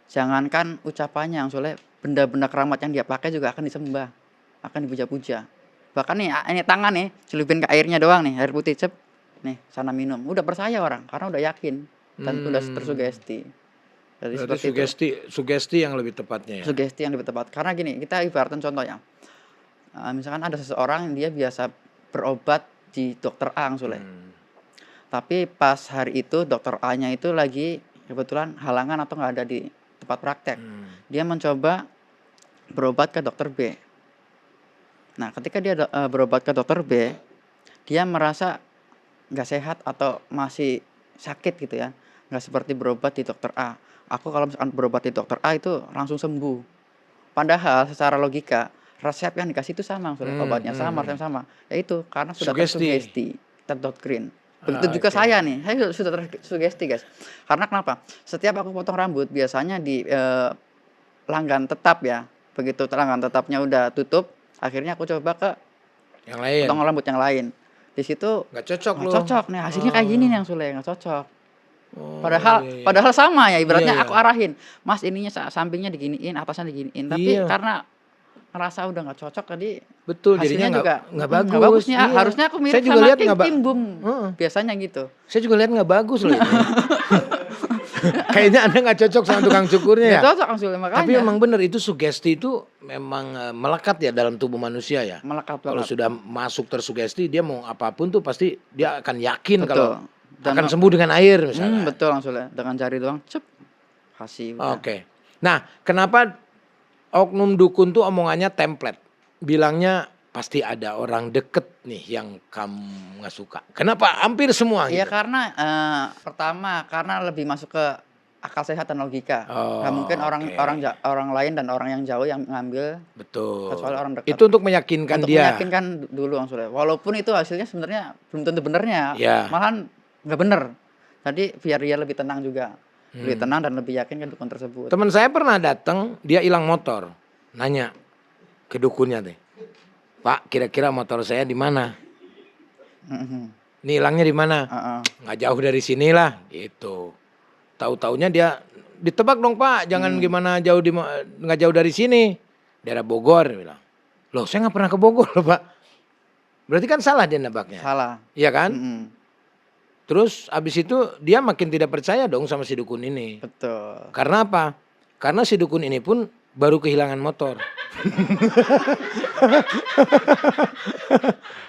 jangankan ucapannya yang soleh, benda-benda keramat yang dia pakai juga akan disembah, akan dipuja-puja. Bahkan nih, ini tangan nih, celupin ke airnya doang nih, air putih, cep, nih sana minum, udah percaya orang karena udah yakin dan udah Mmm. tersugesti. Jadi Berarti seperti itu, sugesti yang lebih tepatnya ya? sugesti yang lebih tepat. Karena gini, kita ibaratkan contoh ya, misalkan ada seseorang yang dia biasa berobat di dokter A, Sule. Mmm. Tapi pas hari itu dokter A-nya itu lagi kebetulan halangan atau nggak ada di tempat praktek. Mmm. Dia mencoba berobat ke dokter B. Nah, ketika dia berobat ke dokter B, dia merasa nggak sehat atau masih sakit gitu ya, nggak seperti berobat di dokter A. Aku kalau misalkan berobat di dokter A itu langsung sembuh. Padahal secara logika, resep yang dikasih itu sama, obatnya sama, resepnya sama. Ya itu, karena sudah Sugesti? tersugesti, terdoktrin. Begitu juga Oke. saya nih, saya sudah tersugesti, guys. Karena kenapa? Setiap aku potong rambut biasanya di, langgan tetap ya, begitu langgan tetapnya udah tutup, akhirnya aku coba ke Yang lain? potong rambut yang lain. Di situ Nggak cocok nggak loh? cocok nih, hasilnya kayak gini Oh. nih yang Sule, nggak cocok. Oh, Padahal iya iya. padahal sama ya, Iya ibaratnya iya. aku arahin, "Mas, ininya sampingnya diginiin, atasnya diginiin." Tapi Iya, karena ngerasa udah nggak cocok tadi betul jadinya hasilnya juga nggak nggak bagus, bagus nih, iya. harusnya aku Saya mirip juga sama lihat nggak Kim Bum, heeh, biasanya gitu. saya juga lihat nggak bagus loh ini. Kayaknya Anda nggak cocok sama tukang cukurnya Nggak ya? cocok Kang Sule, Tapi makanya memang benar itu sugesti itu memang, melekat ya dalam tubuh manusia ya? melekat Kalau banget, sudah masuk tersugesti dia mau apapun tuh pasti dia akan yakin kalau betul. akan sembuh dengan air misalkan. Betul Kang Sule, dengan jari doang cep, kasih udah. Oke. Nah, kenapa oknum dukun tuh omongannya template? Bilangnya pasti ada orang deket nih yang kamu nggak suka. Kenapa hampir semua Iya gitu? karena, pertama karena lebih masuk ke akal sehat dan logika. Nggak mungkin Oh, orang orang oke. orang lain dan orang yang jauh yang ngambil kecuali Betul. orang dekat. Itu untuk meyakinkan Untuk dia. meyakinkan dulu Kang Sule, walaupun itu hasilnya sebenarnya belum tentu benernya, Ya. malahan nggak bener. Jadi biar dia lebih tenang juga, lebih Hmm. tenang dan lebih yakin ke dukun tersebut. Temen saya pernah datang, dia hilang motor. Nanya ke dukunnya deh, "Pak, kira-kira motor saya di mana? Mhm, Ini hilangnya di mana?" heeh. "Nggak jauh dari sinilah," gitu. Tahu-taunya dia, "Ditebak dong Pak, jangan Mhm, gimana nggak jauh dari sini, daerah Bogor," dia bilang. Loh saya nggak pernah ke Bogor loh Pak. Berarti kan salah dia nebaknya, salah, iya kan? mhm, Terus abis itu dia makin tidak percaya dong sama si dukun ini. betul. Karena apa? Karena si dukun ini pun baru kehilangan motor.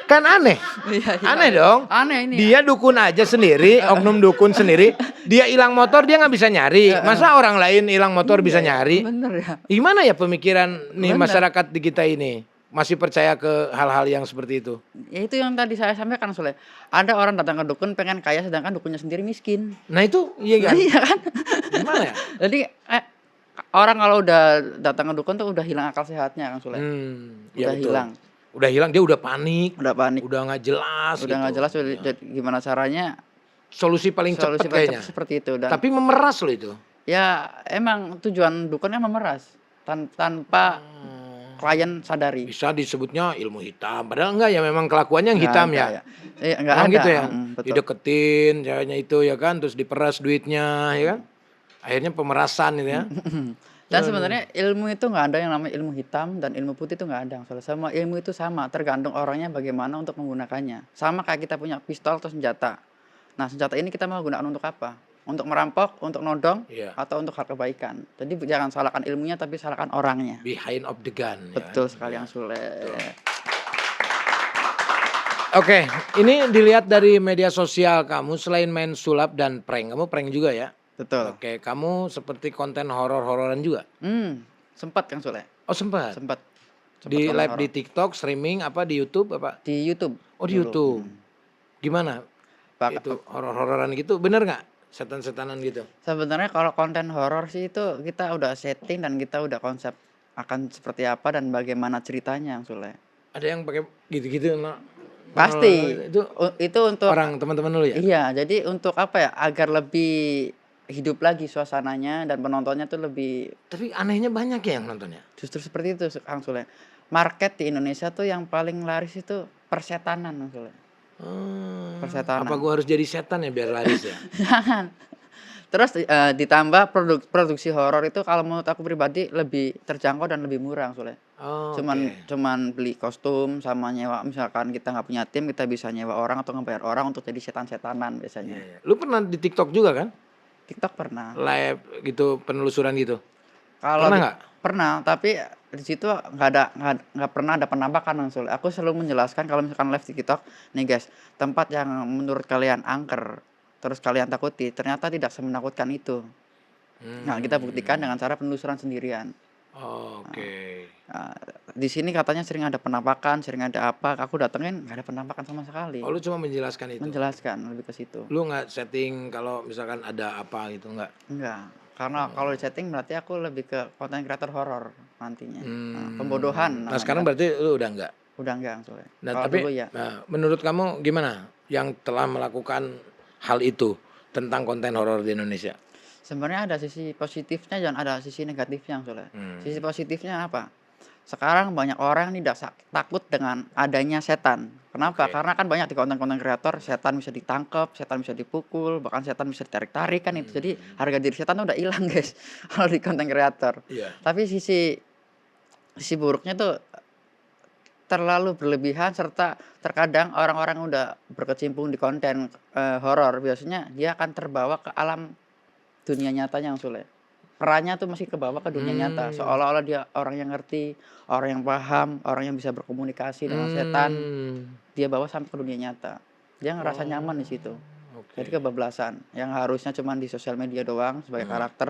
Kan aneh, Iya iya aneh iya. dong. Aneh ini ya, Dia dukun aja sendiri, oknum dukun sendiri, dia hilang motor dia nggak bisa nyari. heeh, Masa orang lain hilang motor iya bisa ya, nyari? bener ya, Gimana ya pemikiran nih bener. masyarakat di kita ini? Masih percaya ke hal-hal yang seperti itu? Ya itu yang tadi saya sampaikan Sule, ada orang datang ke dukun pengen kaya sedangkan dukunnya sendiri miskin. Nah itu, iya Nah kan? iya kan? Gimana ya? Jadi, orang kalau udah datang ke dukun tuh udah hilang akal sehatnya Kang Sule, Iya udah betul. hilang, Udah hilang, dia udah panik, udah panik, udah nggak jelas udah nggak gitu. jelas Ya. gimana caranya, Solusi paling cepet solusi paling kayaknya. cepat seperti itu dan Tapi memeras loh itu. ya emang tujuan dukunnya memeras tanpa Oh. klien sadari. Bisa disebutnya ilmu hitam, padahal enggak ya memang kelakuannya yang Nggak hitam ada ya. ya, iya nggak Memang ada, gitu ya. betul. Dideketin ceweknya itu ya kan, terus diperas duitnya ya kan. Akhirnya pemerasan itu ya. Dan Aduh. sebenarnya ilmu itu nggak ada yang namanya ilmu hitam dan ilmu putih itu nggak ada. Soalnya semua ilmu itu sama, tergantung orangnya bagaimana untuk menggunakannya. Sama kayak kita punya pistol atau senjata. Nah, senjata ini kita mau gunakan untuk apa? Untuk merampok, untuk nodong, Iya, atau untuk hal kebaikan. Jadi jangan salahkan ilmunya, tapi salahkan orangnya. behind of the gun ya kan. Betul sekali Iya, yang Sule. betul. Oke, ini dilihat dari media sosial kamu selain main sulap dan prank, kamu prank juga ya? Betul. Oke, kamu seperti konten horor-hororan juga? Sempat Kang Sule, Oh sempat? sempat. Sempat Di konten live di horor. TikTok, streaming, apa di YouTube apa? Di YouTube Oh di dulu. YouTube. Gimana Pak- itu horor-hororan gitu, bener nggak? Setan-setanan gitu? Sebenarnya kalau konten horor sih itu kita udah setting dan kita udah konsep akan seperti apa dan bagaimana ceritanya Kang Sule. Ada yang pakai gitu-gitu Pasti, itu itu untuk orang teman-teman lu ya? iya, jadi untuk apa ya, agar lebih hidup lagi suasananya dan penontonnya tuh lebih Tapi anehnya banyak ya yang nontonnya? justru seperti itu Kang Sule. Market di Indonesia tuh yang paling laris itu persetanan Kang Sule, Apa persetanan. gua harus jadi setan ya biar laris ya? Jangan. Terus, ditambah produksi horor itu kalau menurut aku pribadi lebih terjangkau dan lebih murah Kang Sule. Cuman Oke. cuman beli kostum sama nyewa misalkan kita nggak punya tim, kita bisa nyewa orang atau ngebayar orang untuk jadi setan-setanan Iya, biasanya. iya. Lu pernah di TikTok juga kan? TikTok pernah. Live gitu, penelusuran gitu? Kalau Pernah di nggak? pernah, tapi di situ nggak pernah ada penampakan Kang Sule. Aku selalu menjelaskan kalau misalkan live di TikTok, "Nih guys, tempat yang menurut kalian angker, terus kalian takuti, ternyata tidak semenakutkan itu." Nah, kita buktikan Mmm, dengan cara penelusuran sendirian. Nah, oke. eee, di sini katanya sering ada penampakan, sering ada apa, aku datengin nggak ada penampakan sama sekali. Oh, lu cuma menjelaskan itu? Menjelaskan, lebih ke situ. Lu nggak setting kalau misalkan ada apa gitu, nggak? Enggak, karena kalau Oh, di-setting berarti aku lebih ke konten kreator horor nantinya. Pembodohan nah namanya sekarang kan. berarti lu udah nggak? Udah enggak soalnya. Nah Kalau tapi, dulu ya. menurut kamu gimana yang telah melakukan hal itu tentang konten horor di Indonesia? Sebenarnya ada sisi positifnya dan ada sisi negatifnya soalnya. Sisi Mmm, positifnya apa? Sekarang banyak orang nih takut dengan adanya setan. Kenapa? oke. Karena kan banyak di konten-konten kreator setan bisa ditangkap, setan bisa dipukul, bahkan setan bisa ditarik-tarik kan itu. Jadi Mmm, harga diri setan tuh udah hilang guys kalau di konten kreator. iya. Tapi sisi sisi buruknya tuh terlalu berlebihan serta terkadang orang-orang udah berkecimpung di konten, horor biasanya dia akan terbawa ke alam dunia nyatanya Kang Sule. Perannya tuh masih kebawa ke dunia nyata, Mmm, seolah-olah dia orang yang ngerti, orang yang paham, orang yang bisa berkomunikasi dengan setan, mmm, dia bawa sampai ke dunia nyata. Dia ngerasa oh, nyaman di situ. oke. Jadi kebablasan, yang harusnya cuman di sosial media doang sebagai Heeh. karakter,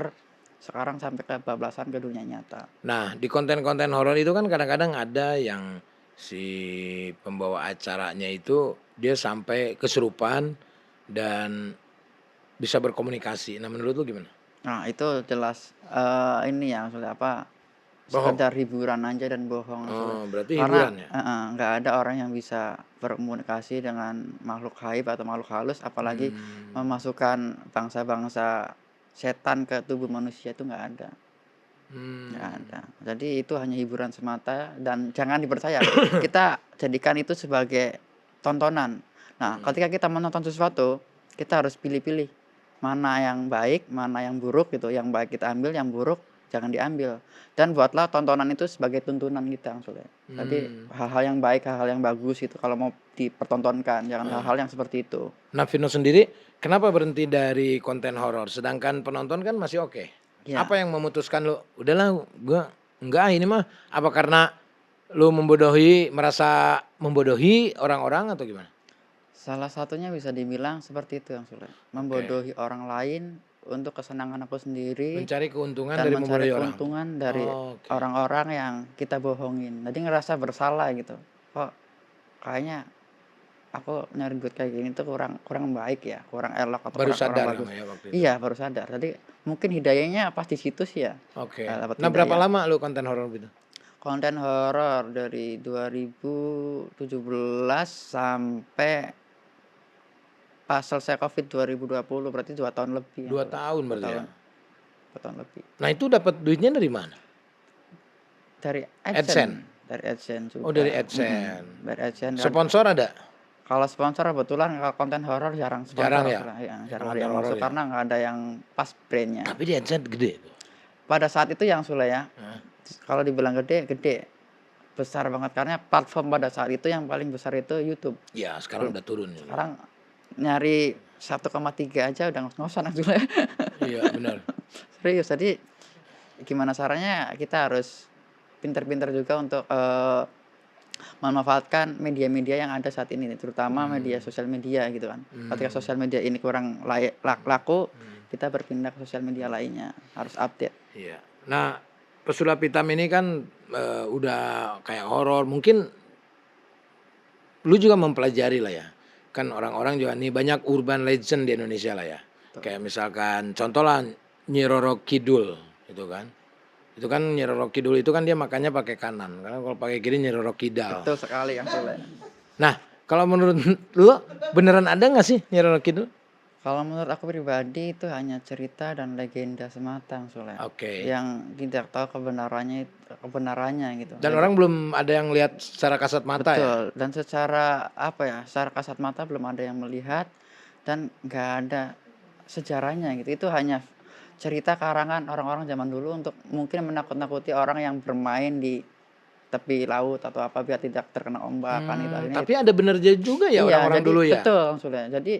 sekarang sampai kebablasan ke dunia nyata. Nah, di konten-konten horor itu kan kadang-kadang ada yang si pembawa acaranya itu dia sampai kesurupan dan bisa berkomunikasi. Nah, menurut lu gimana? Nah itu jelas, ini ya maksudnya apa, Bohong? sekedar hiburan aja dan bohong maksudnya. Oh, berarti Karena hiburan ya? nggak ada orang yang bisa berkomunikasi dengan makhluk gaib atau makhluk halus, apalagi Mmm, memasukkan bangsa-bangsa setan ke tubuh manusia itu nggak mmm, ada. Jadi itu hanya hiburan semata dan jangan dipercaya. Kita jadikan itu sebagai tontonan. Nah, mhm, ketika kita menonton sesuatu, kita harus pilih-pilih, mana yang baik, mana yang buruk gitu. Yang baik kita ambil, yang buruk jangan diambil. Dan buatlah tontonan itu sebagai tuntunan kita maksudnya. Jadi mmm, hal-hal yang baik, hal-hal yang bagus itu kalau mau dipertontonkan, jangan heeh. hal-hal yang seperti itu. Nah, Vino sendiri kenapa berhenti dari konten horor? Sedangkan penonton kan masih oke. Ya, Apa yang memutuskan lu, "Udahlah gua enggak ah ini mah." Apa karena lu merasa membodohi orang-orang atau gimana? salah satunya bisa dibilang seperti itu yang sulit. Oke. Membodohi orang lain untuk kesenangan aku sendiri Mencari keuntungan dan dari mencari membodohi orang? keuntungan dari Oke. orang-orang yang kita bohongin. Jadi ngerasa bersalah gitu. Kok kayaknya aku nyari duit kayak gini tuh kurang kurang baik ya, kurang elok atau Baru kurang kurang sadar bagus. kamu ya waktu itu? Iya, baru sadar. Jadi mungkin hidayahnya pas di situ sih ya, Oke. dapat Nah, berapa hidayah. lama lu konten horor gitu? Konten horor dari 2017 sampai pas selesai Covid 2020 berarti 2 tahun lebih yang 2 sudah tahun 2 berarti ya? tahun 2 tahun lebih. Nah, itu dapat duitnya dari mana? Dari AdSense? Dari AdSense Oh, dari juga, AdSense. dari AdSense dan Sponsor ada? kalau sponsor kebetulan kalau konten horor jarang sponsor Jarang ya? masalah ya, Yang jarang ada konten yang horor masuk ya? karena nggak ada yang pas brand-nya. Tapi di AdSense gede tuh. Pada saat itu yang Sule ya, Heeh. kalau dibilang gede, gede, besar banget karena platform pada saat itu yang paling besar itu YouTube. Iya, sekarang Belum udah turun ya. sekarang nyari 1,3 aja udah ngos-ngosan Sule. Iya, benar. Serius, jadi gimana caranya kita harus pinter-pinter juga untuk, memanfaatkan media-media yang ada saat ini nih, terutama media Mmm, sosial media gitu kan. Ketika mmm, sosial media ini kurang laku, mmm, kita berpindah ke sosial media lainnya, harus update. iya. Nah, pesulap hitam ini kan, udah kayak horor, mungkin lu juga mempelajari lah ya. Kan orang-orang juga nih banyak urban legend di Indonesia lah ya. Betul. Kayak misalkan contoh lah Nyi Roro Kidul itu kan. Itu kan Nyi Roro Kidul itu kan dia makannya pakai kanan, karena kalau pakai kiri Nyi Roro Kidal. Betul sekali Kang Sule. Nah, kalau menurut lu beneran ada nggak sih Nyi Roro Kidul? Kalau menurut aku pribadi itu hanya cerita dan legenda semata, Sule, Oke. yang tidak tahu kebenarannya gitu. Dan Jadi orang belum ada yang lihat secara kasat mata ya? betul, dan secara apa ya, secara kasat mata belum ada yang melihat dan nggak ada sejarahnya gitu. Itu hanya cerita karangan orang-orang zaman dulu untuk mungkin menakut-nakuti orang yang bermain di tepi laut atau apa biar tidak terkena ombak kan itu akhirnya Tapi ada benernya juga ya iya, orang-orang jadi dulu ya? betul Sule. Jadi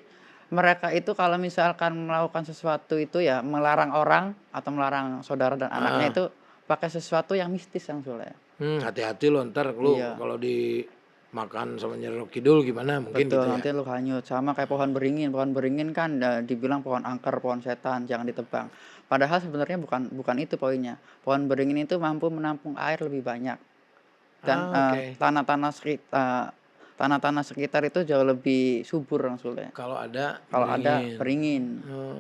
mereka itu kalau misalkan melakukan sesuatu itu ya melarang orang atau melarang saudara dan anaknya Heeh. itu pakai sesuatu yang mistis Yang Sule. Hati-hati lo entar lu Iya. kalau dimakan sama Nyi Roro Kidul gimana mungkin Betul, gitu ya? nanti lu hanyut. Sama kayak pohon beringin. Pohon beringin kan dibilang pohon angker, pohon setan, jangan ditebang. Padahal sebenarnya bukan bukan itu poinnya. Pohon beringin itu mampu menampung air lebih banyak dan Oke. tanah-tanah sekitar itu jauh lebih subur Bang Sule. Kalau ada Kalau ada beringin. beringin.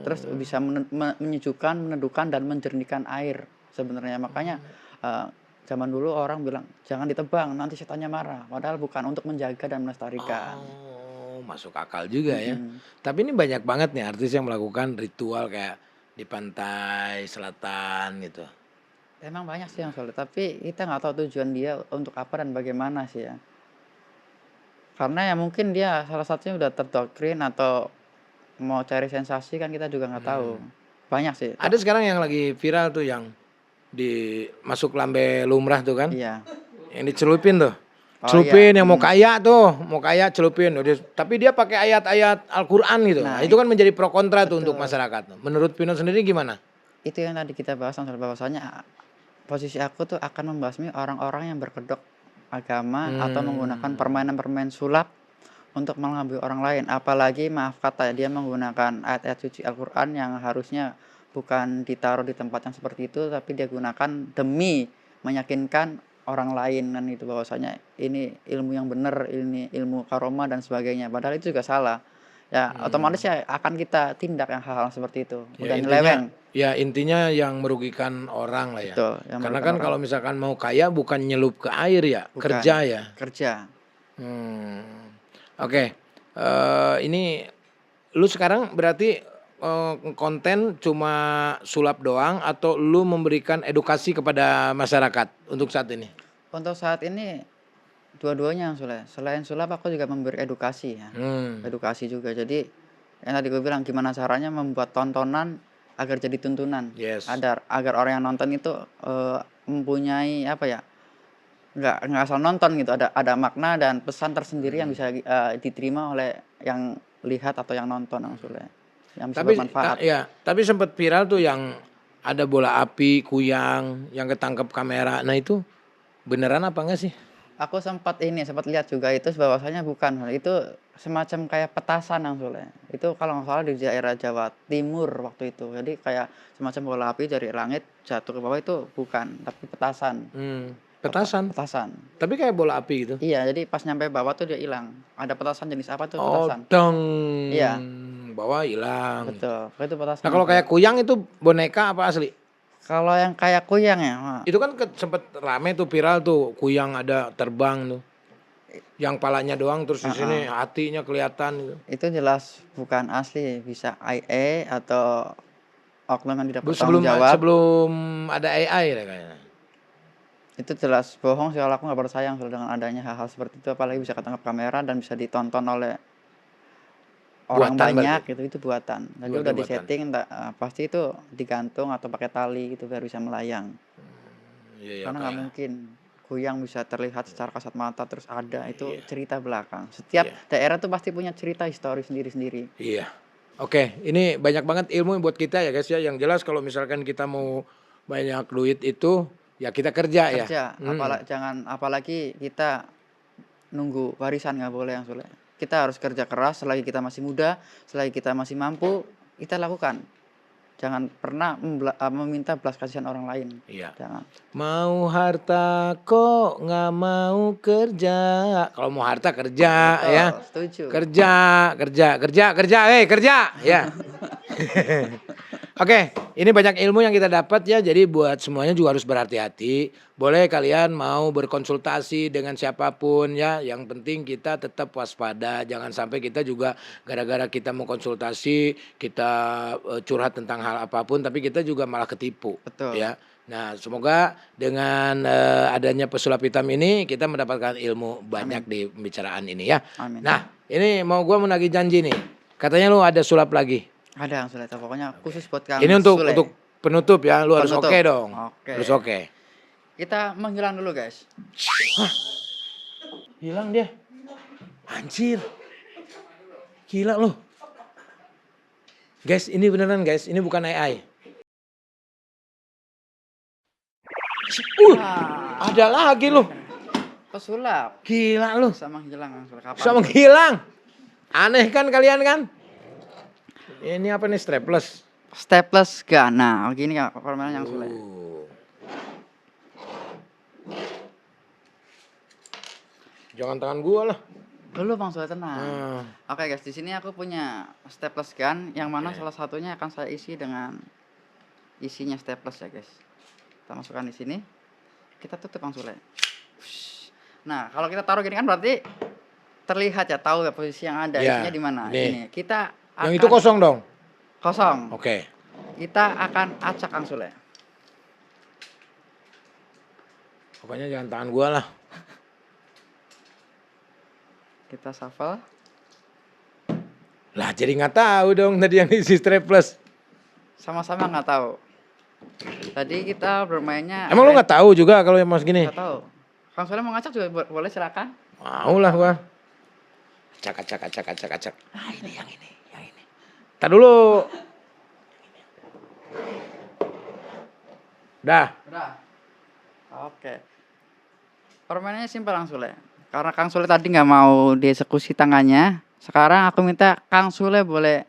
Terus Oh. bisa menyejukkan, meneduhkan dan menjernihkan air sebenarnya. Makanya eee, zaman dulu orang bilang, "Jangan ditebang, nanti setannya marah." Padahal bukan, untuk menjaga dan melestarikan. Oh, masuk akal juga ya. Mhm. Tapi ini banyak banget nih artis yang melakukan ritual kayak di pantai selatan gitu. Emang banyak sih yang sulit, tapi kita nggak tahu tujuan dia untuk apa dan bagaimana sih ya. Karena ya mungkin dia salah satunya udah terdoktrin atau mau cari sensasi kan kita juga nggak tahu. Hmm. Banyak sih, Ada sekarang yang lagi viral tuh yang masuk lambe lumrah tuh kan, iya. yang dicelupin tuh. Oh iya, Celupin yang mau kaya tuh, mau kaya celupin. Tapi dia pakai ayat-ayat Al-Qur'an gitu. Nah, Nah, itu kan menjadi pro kontra tuh untuk betul. masyarakat. Menurut Vino sendiri gimana? Itu yang tadi kita bahas soal bahwasanya posisi aku tuh akan membasmi orang-orang yang berkedok agama atau menggunakan Hmm. permainan-permainan sulap untuk mengelabui orang lain. Apalagi maaf kata ya, dia menggunakan ayat-ayat suci Al-Qur'an yang harusnya bukan ditaruh di tempat yang seperti itu, tapi dia gunakan demi meyakinkan orang lain kan itu bahwasanya ini ilmu yang benar, ini ilmu karomah dan sebagainya. Padahal itu juga salah. Ya otomatis Hmm. ya akan kita tindak yang hal-hal seperti itu. Ya Udah intinya nyeleweng. yang merugikan orang lah ya. Betul, yang Karena merugikan kan orang. kalau misalkan mau kaya bukan nyelup ke air ya, Bukan, kerja ya. kerja. Hmm. Oke. Ini lu sekarang berarti konten cuma sulap doang atau lu memberikan edukasi kepada masyarakat untuk saat ini? Untuk saat ini dua-duanya, selain sulap aku juga memberi edukasi ya, Hmm. edukasi juga. Jadi yang tadi gue bilang gimana caranya membuat tontonan agar jadi tuntunan, Yes. agar orang yang nonton itu, mempunyai apa ya, nggak asal nonton gitu, ada makna dan pesan tersendiri yang Hmm. bisa, diterima oleh yang lihat atau yang nonton Bang Sule, yang bisa Tapi bermanfaat. ya, tapi sempat viral tuh yang ada bola api, kuyang yang ketangkep kamera. Nah itu beneran apa enggak sih? Aku sempat lihat juga itu bahwasanya bukan, itu semacam kayak petasan Yang Sule. Itu kalau nggak salah di daerah Jawa Timur waktu itu. Jadi kayak semacam bola api dari langit jatuh ke bawah itu bukan, tapi petasan, Petasan. petasan. Tapi kayak bola api gitu. Iya, jadi pas nyampe bawah tuh dia hilang. Ada petasan jenis apa tuh Oh, petasan. deng, Iya, bawah hilang gitu. betul. Itu petasan Nah, Yang kalau Sule. kayak kuyang itu boneka apa asli? Kalau yang kayak kuyang ya, Itu kan sempet rame tuh viral tuh, kuyang ada terbang tuh. Yang palanya doang terus di heeh, sini hatinya kelihatan gitu. itu jelas bukan asli, bisa IA atau oknum yang tidak bertanggung Sebelum jawab. sebelum ada AI deh kayaknya. Itu jelas bohong sih, kalau aku nggak bersayang dengan adanya hal-hal seperti itu, apalagi bisa ketangkap kamera dan bisa ditonton oleh orang Buatan berarti. banyak gitu, itu buatan. Jadi Berarti udah buatan. di-setting pasti itu digantung atau pakai tali gitu biar bisa melayang. Iya ya Karena nggak kayak. mungkin kuyang bisa terlihat secara kasat mata terus ada, itu Iya. cerita belakang. Setiap Iya. daerah tuh pasti punya cerita histori sendiri-sendiri. Iya. Oke, ini banyak banget ilmu buat kita ya guys ya. Yang jelas kalau misalkan kita mau banyak duit itu ya kita kerja ya. Kerja, apalagi kita nunggu warisan nggak boleh Yang Sule. Kita harus kerja keras selagi kita masih muda, selagi kita masih mampu, kita lakukan. Jangan pernah meminta belas kasihan orang lain, Iya. jangan. Mau harta kok nggak mau kerja. Kalau mau harta kerja ya. Betul, setuju. Kerja, kerja, kerja, kerja, kerja. Ya. Oke, ini banyak ilmu yang kita dapat ya. Jadi buat semuanya juga harus berhati-hati. Boleh kalian mau berkonsultasi dengan siapapun ya. Yang penting kita tetap waspada. Jangan sampai kita juga gara-gara kita mau konsultasi, kita curhat tentang hal apapun, tapi kita juga malah ketipu Betul. ya. Nah, semoga dengan adanya pesulap hitam ini kita mendapatkan ilmu banyak di pembicaraan ini ya. Amin. Nah, ini gua mau nagih janji nih. Katanya lu ada sulap lagi. Ada Kang Sule, pokoknya khusus buat Kang Ini untuk Sule. penutup ya, lu harus Penutup. oke dong. Oke. Harus oke. Kita menghilang dulu guys. Hilang dia. Anjir. Gila lu. Guys, ini beneran guys, ini bukan AI. Wah, Ada lagi lu. pesulap Gila lu. bisa menghilang Kang Sule. Kapan? Bisa menghilang. Aneh kan kalian kan? Ini apa nih strapless? Staples gun. Nah, gini Kang permainan yang Sule. Jangan tangan gua lah. Dulu Bang Sule tenang. Oke guys, di sini aku punya staples gun yang mana salah satunya akan saya isi dengan isinya staples ya guys. Kita masukkan di sini. Kita tutup Bang Sule. Nah, kalau kita taruh gini kan berarti terlihat ya, tahu ya posisi yang ada, Ya, isinya di mana. nih. Ini kita Yang itu kosong dong. kosong. Oke. Kita akan acak Kang Sule. Pokoknya jangan tangan gua lah. Kita shuffle. Lah jadi nggak tahu dong tadi yang isi strapless. Sama-sama nggak tahu. Tadi kita bermainnya. Emang lu nggak tahu juga kalau yang mas gini? Nggak tahu. Kang Sule mau ngacak juga boleh silakan. Mau lah gua. Acak. Ah ini yang ini. Tar dulu. Dah. Udah. Oke. Permainannya simpel Kang Sule. Karena Kang Sule tadi nggak mau dieksekusi tangannya, sekarang aku minta Kang Sule boleh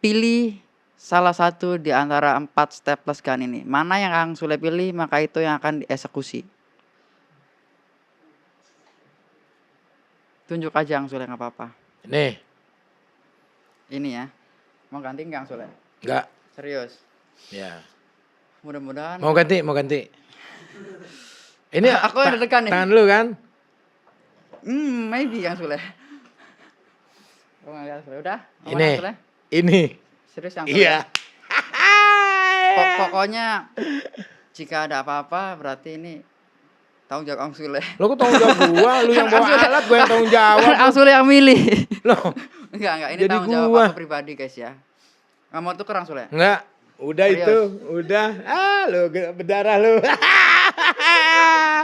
pilih salah satu di antara 4 staples gun ini. Mana yang Kang Sule pilih, maka itu yang akan dieksekusi. Tunjuk aja Kang Sule, nggak apa-apa. Nih. Ini ya. Mau ganti nggak Kang Sule? Enggak. Serius. Ya. Mudah-mudahan. Mau ganti. Ini Aku yang deg-degan nih. Tangan lu kan? Maybe Kang Sule. Oh, nggak, Sule. Udah? Aman, Ini. Kang Sule? Ini. Serius Kang Sule? Iya. Pokoknya jika ada apa-apa berarti ini tanggung jawab Kang Sule. Lo kok tanggung jawab gua, lu yang bawa alat, gua yang tanggung jawab. Kang Sule yang milih. Loh, Enggak, ini Jadi tanggung jawab gua. aku pribadi guys ya. Nggak mau tuker Kang Sule? enggak. Udah Serius? itu, udah. Lu berdarah lu.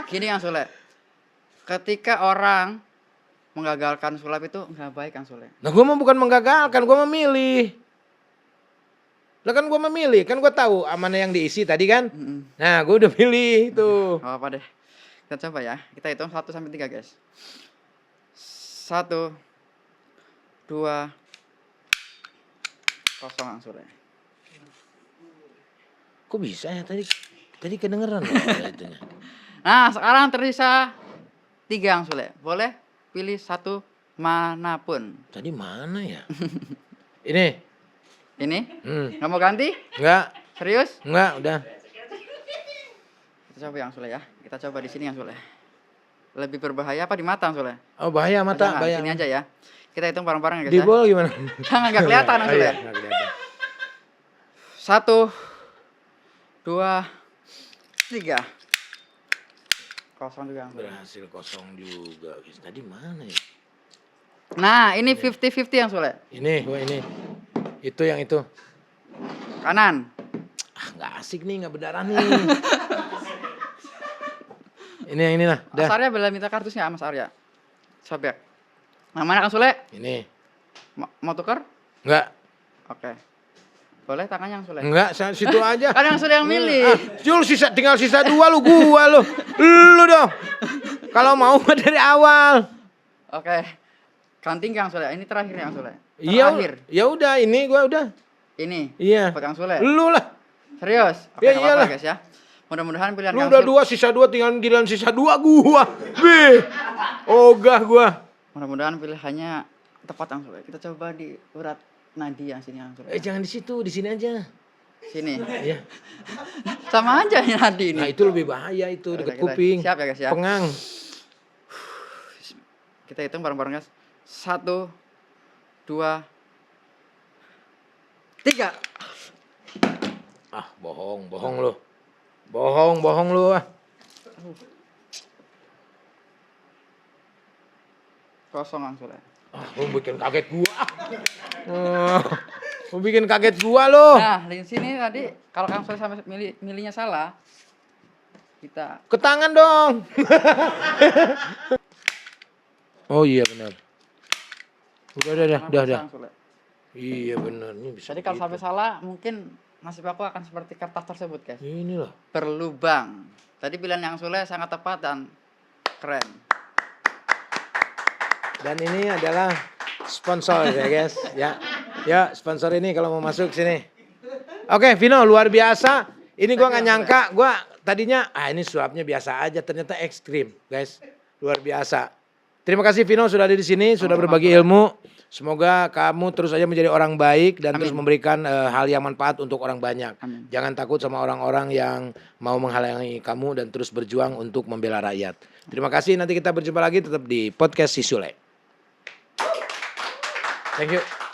Gini Kang Sule. Ketika orang menggagalkan sulap itu nggak baik Kang Sule. Nah, gua mah bukan menggagalkan, gua memilih. Lah kan gua memilih, kan gua tahu mana yang diisi tadi kan. Nah, gua udah pilih itu. Nggak apa-apa deh. Kita coba ya. Kita hitung 1 sampai 3 guys. 1 2 kosong Kang Sule. Kok bisa ya tadi kedengeran loh itunya. Nah, sekarang tersisa 3 Kang Sule. Boleh pilih satu manapun. Tadi mana ya? Ini. Ini? Hmm. Nggak mau ganti? Enggak, Serius? udah. Kita coba Kang Sule ya. Kita coba di sini Kang Sule. Lebih berbahaya apa di mata Kang Sule? Oh, bahaya mata, Jangan, bahaya. sini aja ya. Kita hitung bareng-bareng ya Di guys ya. bol gimana? Jangan nggak kelihatan Kang Oh, Sule. iya, nggak kelihatan. 1 2 3 kosong juga Kang Sule. Berhasil kosong juga, guys. Tadi mana ya? Nah, ini 50-50 Kang Sule. Ini, gua ini. Itu yang itu. Kanan. Ah, nggak asik nih, nggak berdarah nih. Ini yang ini lah, Mas dah. Arya boleh minta kartus nggak Mas Arya? Sobek. Nah, mana Kang Sule? Ini. Mau tuker? Enggak. Oke. Boleh tangannya Kang Sule? Enggak, situ aja. Kan Kang Sule yang milih. Jul tinggal sisa 2 lu, gua lu. Lu dong. Kalau mau mah dari awal. Oke. Ganti Kang Sule. Ini terakhir nih Kang Sule. Iya, Terakhir. ya udah ini gua udah. Ini. Iya. Buat Kang Sule. Lu lah. Serius? Oke, Ya nggak apa-apa iyalah. guys ya. Mudah-mudahan pilihan Lu Kang udah Sule. 2, sisa 2, tinggal giliran sisa 2 gua. Beh. Ogah gua. Mudah-mudahan pilihannya tepat Kang Sule. Kita coba di urat nadi yang sini Kang Sule. Jangan di situ, di sini aja. Sini. Ya. Sama aja ya nadi ini. Nah, itu lebih bahaya itu dekat kuping. Siap ya guys ya. Pengang. Kita hitung bareng-bareng guys. 1, 2, 3. Bohong lu. Bohong lu ah. Kosong Kang Sule. Lu bikin kaget gua. Lu bikin kaget gua lu. Nah, di sini tadi kalau Kang Sule sampai milihnya salah, kita Ke tangan dong. Oh iya benar. Udah. Kang Sule. Iya benar, ini bisa. Jadi kalau begitu. sampai salah mungkin nasib aku akan seperti kertas tersebut, guys. Inilah. Berlubang. Tadi pilihan yang Sule sangat tepat dan keren. Dan ini adalah sponsor ya guys. Ya sponsor ini kalau mau masuk sini. Oke Vino luar biasa. Ini gua nggak nyangka. Gua tadinya ini suapnya biasa aja. Ternyata ekstrim guys. Luar biasa. Terima kasih Vino sudah ada di sini. Sudah berbagi ilmu. Semoga kamu terus saja menjadi orang baik. Dan terus memberikan hal yang manfaat untuk orang banyak. Amin. Jangan takut sama orang-orang yang mau menghalangi kamu. Dan terus berjuang untuk membela rakyat. Terima kasih. Nanti kita berjumpa lagi tetap di podcast Si Sule. Thank you.